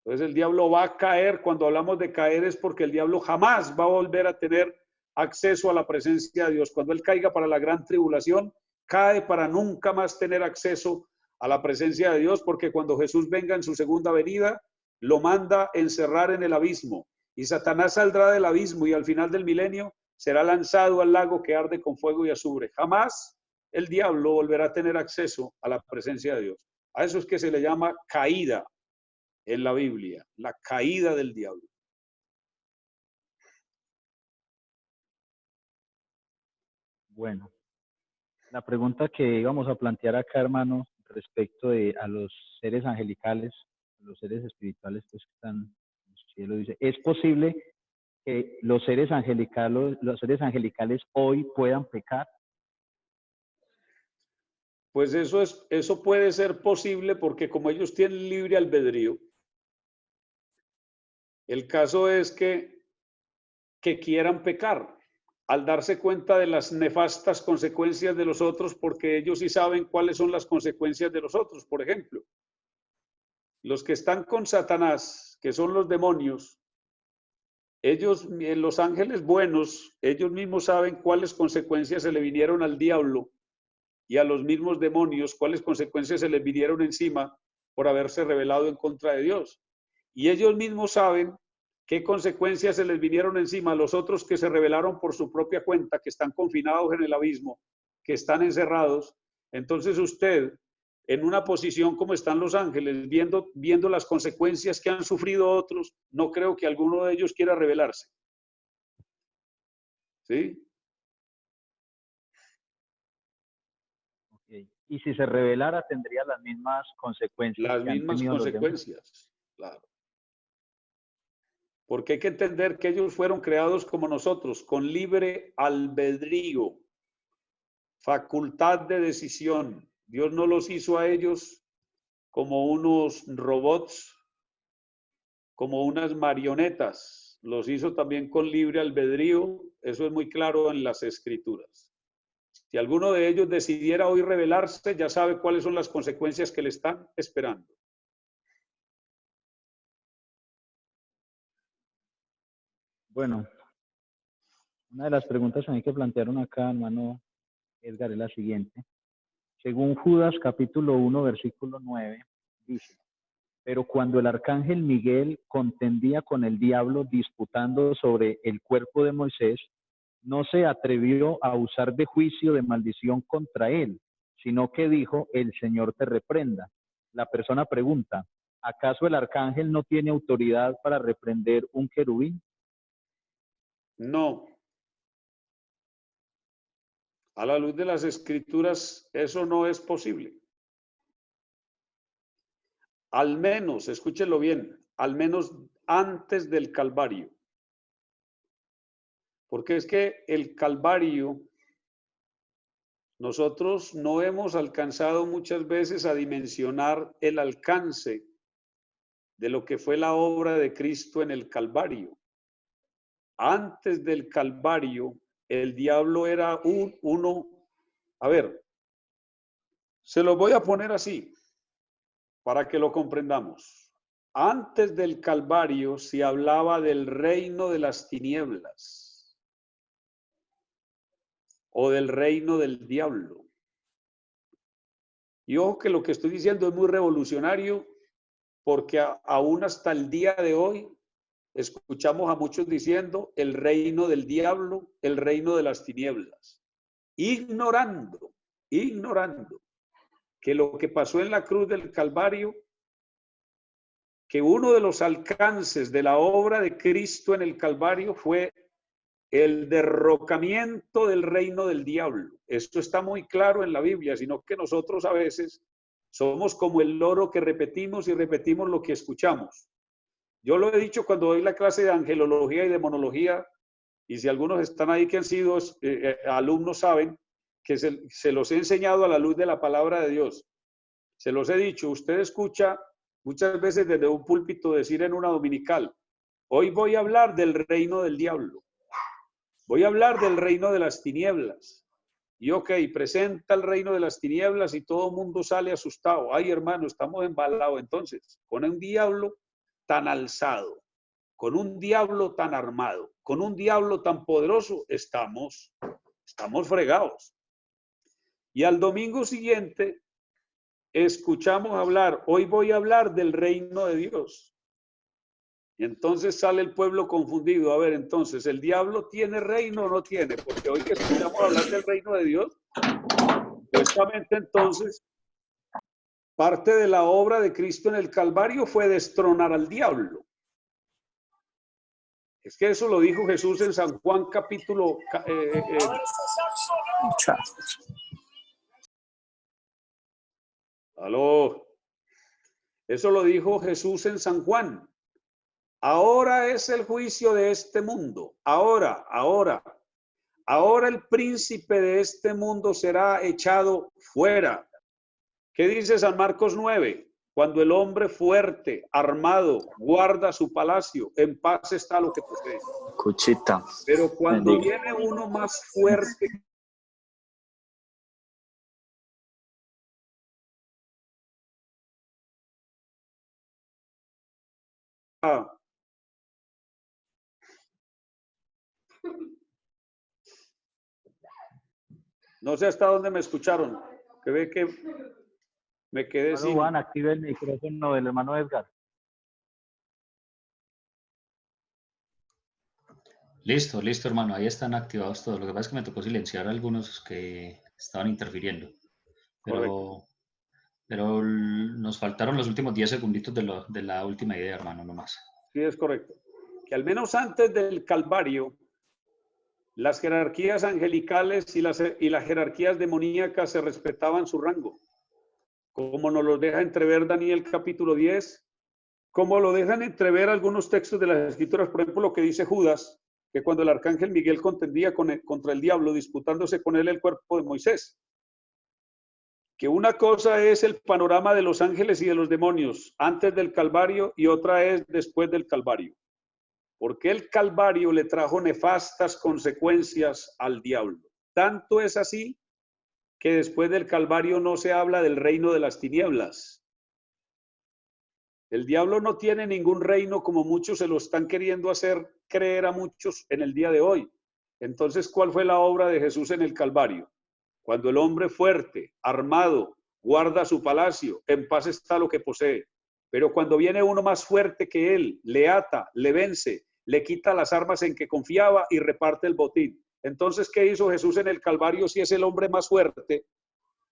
Entonces el diablo va a caer. Cuando hablamos de caer es porque el diablo jamás va a volver a tener acceso a la presencia de Dios. Cuando él caiga para la gran tribulación, cae para nunca más tener acceso a la presencia de Dios, porque cuando Jesús venga en su segunda venida, lo manda encerrar en el abismo, y Satanás saldrá del abismo y al final del milenio será lanzado al lago que arde con fuego y azufre. Jamás el diablo volverá a tener acceso a la presencia de Dios. A eso es que se le llama caída en la Biblia, la caída del diablo. Bueno, la pregunta que íbamos a plantear acá, hermano, respecto a los seres angelicales, los seres espirituales pues, que están en el cielo, dice, ¿es posible que los seres angelicales hoy puedan pecar? Pues eso puede ser posible porque como ellos tienen libre albedrío, el caso es que quieran pecar al darse cuenta de las nefastas consecuencias de los otros, porque ellos sí saben cuáles son las consecuencias de los otros. Por ejemplo, los que están con Satanás, que son los demonios, ellos, los ángeles buenos, ellos mismos saben cuáles consecuencias se le vinieron al diablo y a los mismos demonios, cuáles consecuencias se les vinieron encima por haberse rebelado en contra de Dios. Y ellos mismos saben qué consecuencias se les vinieron encima a los otros que se rebelaron por su propia cuenta, que están confinados en el abismo, que están encerrados. Entonces usted, en una posición como están los ángeles, viendo las consecuencias que han sufrido otros, no creo que alguno de ellos quiera rebelarse. ¿Sí? Okay. Y si se rebelara, tendría las mismas consecuencias. Las mismas consecuencias, claro. Porque hay que entender que ellos fueron creados como nosotros, con libre albedrío, facultad de decisión. Dios no los hizo a ellos como unos robots, como unas marionetas. Los hizo también con libre albedrío. Eso es muy claro en las Escrituras. Si alguno de ellos decidiera hoy rebelarse, ya sabe cuáles son las consecuencias que le están esperando. Bueno, una de las preguntas también que plantearon acá, hermano Edgar, es la siguiente. Según Judas capítulo 1, versículo 9, dice, pero cuando el arcángel Miguel contendía con el diablo disputando sobre el cuerpo de Moisés, no se atrevió a usar de juicio de maldición contra él, sino que dijo, el Señor te reprenda. La persona pregunta, ¿acaso el arcángel no tiene autoridad para reprender un querubín? No, A la luz de las Escrituras, eso no es posible. Al menos, escúchenlo bien, al menos antes del Calvario. Porque es que el Calvario, nosotros no hemos alcanzado muchas veces a dimensionar el alcance de lo que fue la obra de Cristo en el Calvario. Antes del Calvario, el diablo era uno. A ver, se lo voy a poner así para que lo comprendamos. Antes del Calvario se hablaba del reino de las tinieblas o del reino del diablo. Y ojo que lo que estoy diciendo es muy revolucionario, porque aún hasta el día de hoy escuchamos a muchos diciendo el reino del diablo, el reino de las tinieblas, ignorando que lo que pasó en la cruz del Calvario, que uno de los alcances de la obra de Cristo en el Calvario fue el derrocamiento del reino del diablo. Esto está muy claro en la Biblia, sino que nosotros a veces somos como el loro que repetimos y repetimos lo que escuchamos. Yo lo he dicho cuando doy la clase de angelología y demonología, y si algunos están ahí que han sido alumnos saben que se los he enseñado a la luz de la palabra de Dios. Se los he dicho, usted escucha muchas veces desde un púlpito decir en una dominical, hoy voy a hablar del reino del diablo, voy a hablar del reino de las tinieblas. Y ok, presenta el reino de las tinieblas y todo el mundo sale asustado. Ay, hermano, estamos embalados entonces con un diablo tan alzado, con un diablo tan armado, con un diablo tan poderoso, estamos fregados. Y al domingo siguiente escuchamos hablar, hoy voy a hablar del reino de Dios. Y entonces sale el pueblo confundido. A ver, entonces, ¿el diablo tiene reino o no tiene? Porque hoy que escuchamos hablar del reino de Dios, justamente entonces, parte de la obra de Cristo en el Calvario fue destronar al diablo. Es que eso lo dijo Jesús en San Juan capítulo... Aló. Eso lo dijo Jesús en San Juan. Ahora es el juicio de este mundo. Ahora el príncipe de este mundo será echado fuera. ¿Qué dice San Marcos 9? Cuando el hombre fuerte, armado, guarda su palacio, en paz está lo que posee. Cuchita. Pero cuando viene uno más fuerte, no sé hasta dónde me escucharon, que ve que me quedé sin... Juan, active el micrófono del hermano Edgar. Listo, hermano. Ahí están activados todos. Lo que pasa es que me tocó silenciar a algunos que estaban interfiriendo. Pero nos faltaron los últimos 10 segunditos de la última idea, hermano, nomás. Sí, es correcto. Que al menos antes del Calvario, las jerarquías angelicales y las jerarquías demoníacas se respetaban su rango. Como nos lo deja entrever Daniel capítulo 10, como lo dejan entrever algunos textos de las Escrituras, por ejemplo, lo que dice Judas, que cuando el arcángel Miguel contendía contra el diablo, disputándose con él el cuerpo de Moisés. Que una cosa es el panorama de los ángeles y de los demonios antes del Calvario y otra es después del Calvario. Porque el Calvario le trajo nefastas consecuencias al diablo. Tanto es así que después del Calvario no se habla del reino de las tinieblas. El diablo no tiene ningún reino como muchos se lo están queriendo hacer creer a muchos en el día de hoy. Entonces, ¿cuál fue la obra de Jesús en el Calvario? Cuando el hombre fuerte, armado, guarda su palacio, en paz está lo que posee. Pero cuando viene uno más fuerte que él, le ata, le vence, le quita las armas en que confiaba y reparte el botín. Entonces, ¿qué hizo Jesús en el Calvario si es el hombre más fuerte?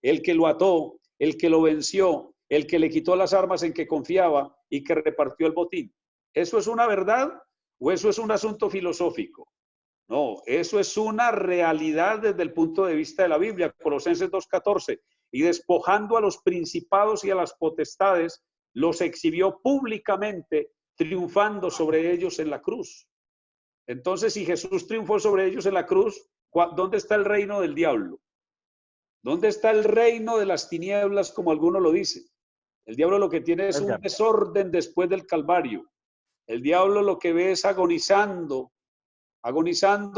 El que lo ató, el que lo venció, el que le quitó las armas en que confiaba y que repartió el botín. ¿Eso es una verdad o eso es un asunto filosófico? No, eso es una realidad desde el punto de vista de la Biblia, Colosenses 2:14. Y despojando a los principados y a las potestades, los exhibió públicamente, triunfando sobre ellos en la cruz. Entonces, si Jesús triunfó sobre ellos en la cruz, ¿dónde está el reino del diablo? ¿Dónde está el reino de las tinieblas, como algunos lo dicen? El diablo lo que tiene es un desorden después del Calvario. El diablo lo que ve es agonizando,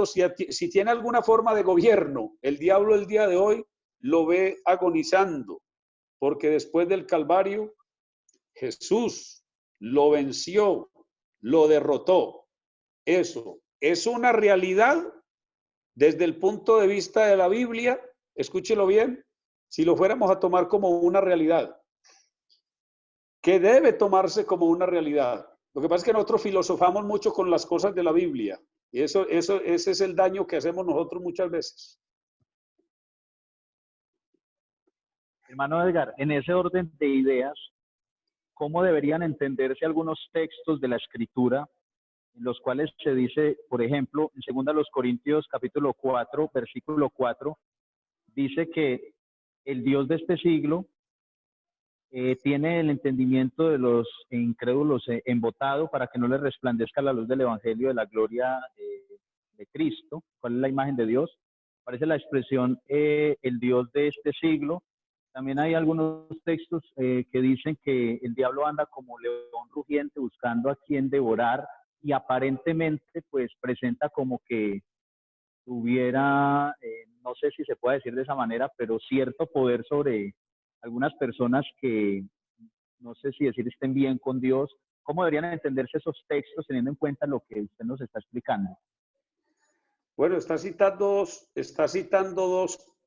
si tiene alguna forma de gobierno, el diablo el día de hoy lo ve agonizando, porque después del Calvario, Jesús lo venció, lo derrotó. Eso es una realidad desde el punto de vista de la Biblia, escúchelo bien, si lo fuéramos a tomar como una realidad, que debe tomarse como una realidad. Lo que pasa es que nosotros filosofamos mucho con las cosas de la Biblia, y ese es el daño que hacemos nosotros muchas veces. Hermano Edgar, en ese orden de ideas, ¿cómo deberían entenderse algunos textos de la Escritura en los cuales se dice, por ejemplo, en 2 Corintios capítulo 4, versículo 4, dice que el Dios de este siglo tiene el entendimiento de los incrédulos embotado para que no les resplandezca la luz del Evangelio de la gloria de Cristo? ¿Cuál es la imagen de Dios? Aparece la expresión el Dios de este siglo. También hay algunos textos que dicen que el diablo anda como león rugiente buscando a quien devorar, y aparentemente pues presenta como que tuviera, no sé si se puede decir de esa manera, pero cierto poder sobre algunas personas que no sé si decir estén bien con Dios. ¿Cómo deberían entenderse esos textos teniendo en cuenta lo que usted nos está explicando? Bueno, está citando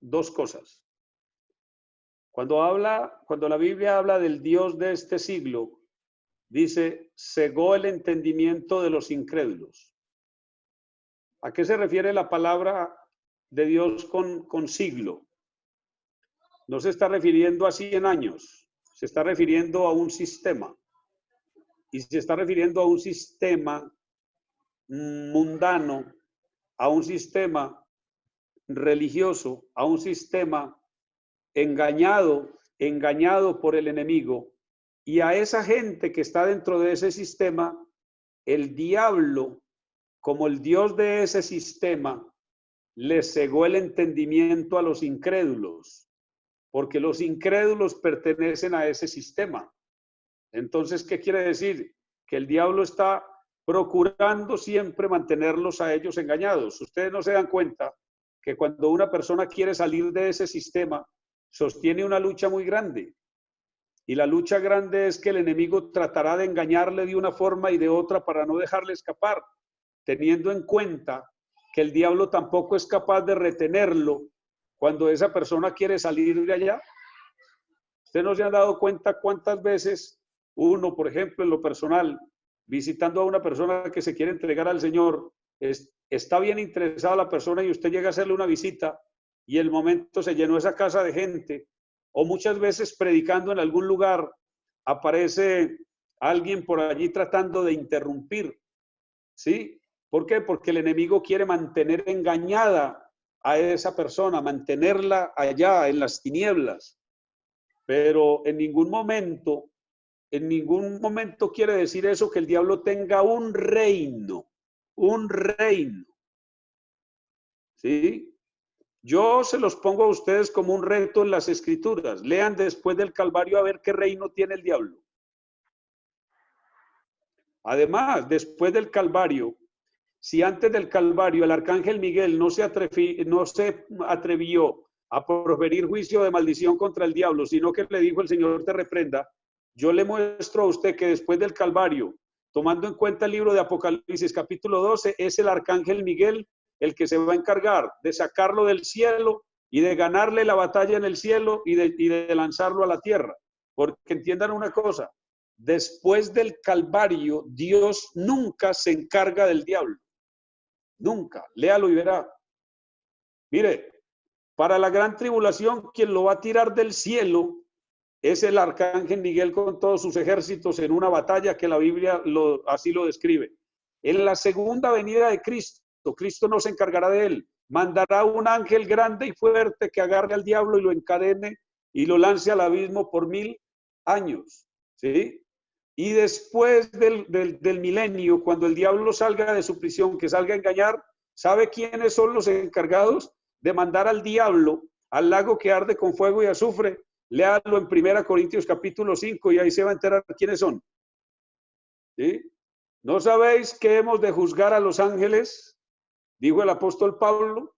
dos cosas. Cuando la Biblia habla del Dios de este siglo, dice, cegó el entendimiento de los incrédulos. ¿A qué se refiere la palabra de Dios con siglo? No se está refiriendo a 100 años, se está refiriendo a un sistema. Y se está refiriendo a un sistema mundano, a un sistema religioso, a un sistema engañado por el enemigo, y a esa gente que está dentro de ese sistema, el diablo, como el Dios de ese sistema, le cegó el entendimiento a los incrédulos, porque los incrédulos pertenecen a ese sistema. Entonces, ¿qué quiere decir? Que el diablo está procurando siempre mantenerlos a ellos engañados. Ustedes no se dan cuenta que cuando una persona quiere salir de ese sistema, sostiene una lucha muy grande. Y la lucha grande es que el enemigo tratará de engañarle de una forma y de otra para no dejarle escapar, teniendo en cuenta que el diablo tampoco es capaz de retenerlo cuando esa persona quiere salir de allá. ¿Ustedes no se han dado cuenta cuántas veces uno, por ejemplo, en lo personal, visitando a una persona que se quiere entregar al Señor, está bien interesada la persona y usted llega a hacerle una visita y el momento se llenó esa casa de gente, o muchas veces predicando en algún lugar, aparece alguien por allí tratando de interrumpir, ¿sí? ¿Por qué? Porque el enemigo quiere mantener engañada a esa persona, mantenerla allá en las tinieblas, pero en ningún momento quiere decir eso que el diablo tenga un reino, ¿sí? Yo se los pongo a ustedes como un reto en las Escrituras. Lean después del Calvario a ver qué reino tiene el diablo. Además, después del Calvario, si antes del Calvario el arcángel Miguel no se atrevió a proferir juicio de maldición contra el diablo, sino que le dijo el Señor te reprenda, yo le muestro a usted que después del Calvario, tomando en cuenta el libro de Apocalipsis capítulo 12, es el arcángel Miguel el que se va a encargar de sacarlo del cielo y de ganarle la batalla en el cielo y de lanzarlo a la tierra. Porque entiendan una cosa, después del Calvario, Dios nunca se encarga del diablo. Nunca. Léalo y verá. Mire, para la gran tribulación, quien lo va a tirar del cielo es el arcángel Miguel con todos sus ejércitos en una batalla que la Biblia así lo describe. En la segunda venida de Cristo, Cristo. Cristo no se encargará de él. Mandará un ángel grande y fuerte que agarre al diablo y lo encadene y lo lance al abismo por 1000 años. ¿Sí? Y después del milenio, cuando el diablo salga de su prisión, que salga a engañar, ¿sabe quiénes son los encargados de mandar al diablo al lago que arde con fuego y azufre? Léalo en 1 Corintios capítulo 5 y ahí se va a enterar quiénes son. ¿Sí? ¿No sabéis que hemos de juzgar a los ángeles? Dijo el apóstol Pablo.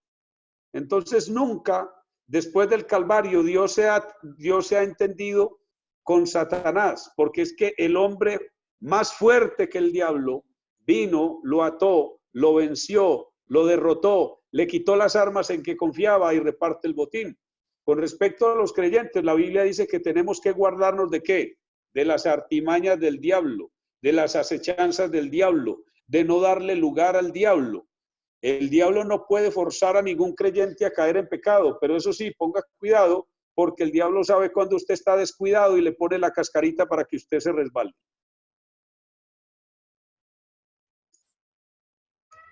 Entonces nunca, después del Calvario, Dios se ha entendido con Satanás, porque es que el hombre más fuerte que el diablo vino, lo ató, lo venció, lo derrotó, le quitó las armas en que confiaba y reparte el botín. Con respecto a los creyentes, la Biblia dice que tenemos que guardarnos ¿de qué? De las artimañas del diablo, de las acechanzas del diablo, de no darle lugar al diablo. El diablo no puede forzar a ningún creyente a caer en pecado, pero eso sí, ponga cuidado, porque el diablo sabe cuando usted está descuidado y le pone la cascarita para que usted se resbale.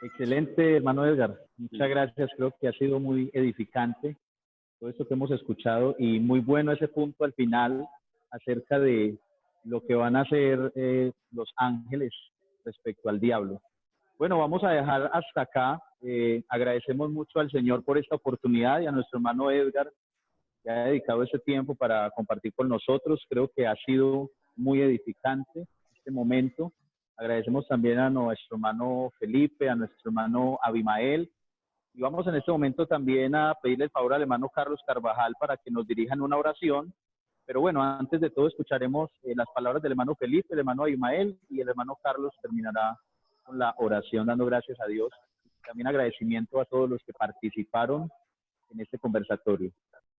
Excelente, hermano Edgar. Muchas gracias. Creo que ha sido muy edificante todo esto que hemos escuchado y muy bueno ese punto al final acerca de lo que van a hacer los ángeles respecto al diablo. Bueno, vamos a dejar hasta acá. Agradecemos mucho al Señor por esta oportunidad y a nuestro hermano Edgar que ha dedicado ese tiempo para compartir con nosotros. Creo que ha sido muy edificante este momento. Agradecemos también a nuestro hermano Felipe, a nuestro hermano Abimael. Y vamos en este momento también a pedirle el favor al hermano Carlos Carvajal para que nos dirijan una oración. Pero bueno, antes de todo escucharemos las palabras del hermano Felipe, el hermano Abimael y el hermano Carlos terminará con la oración dando gracias a Dios. También agradecimiento a todos los que participaron en este conversatorio.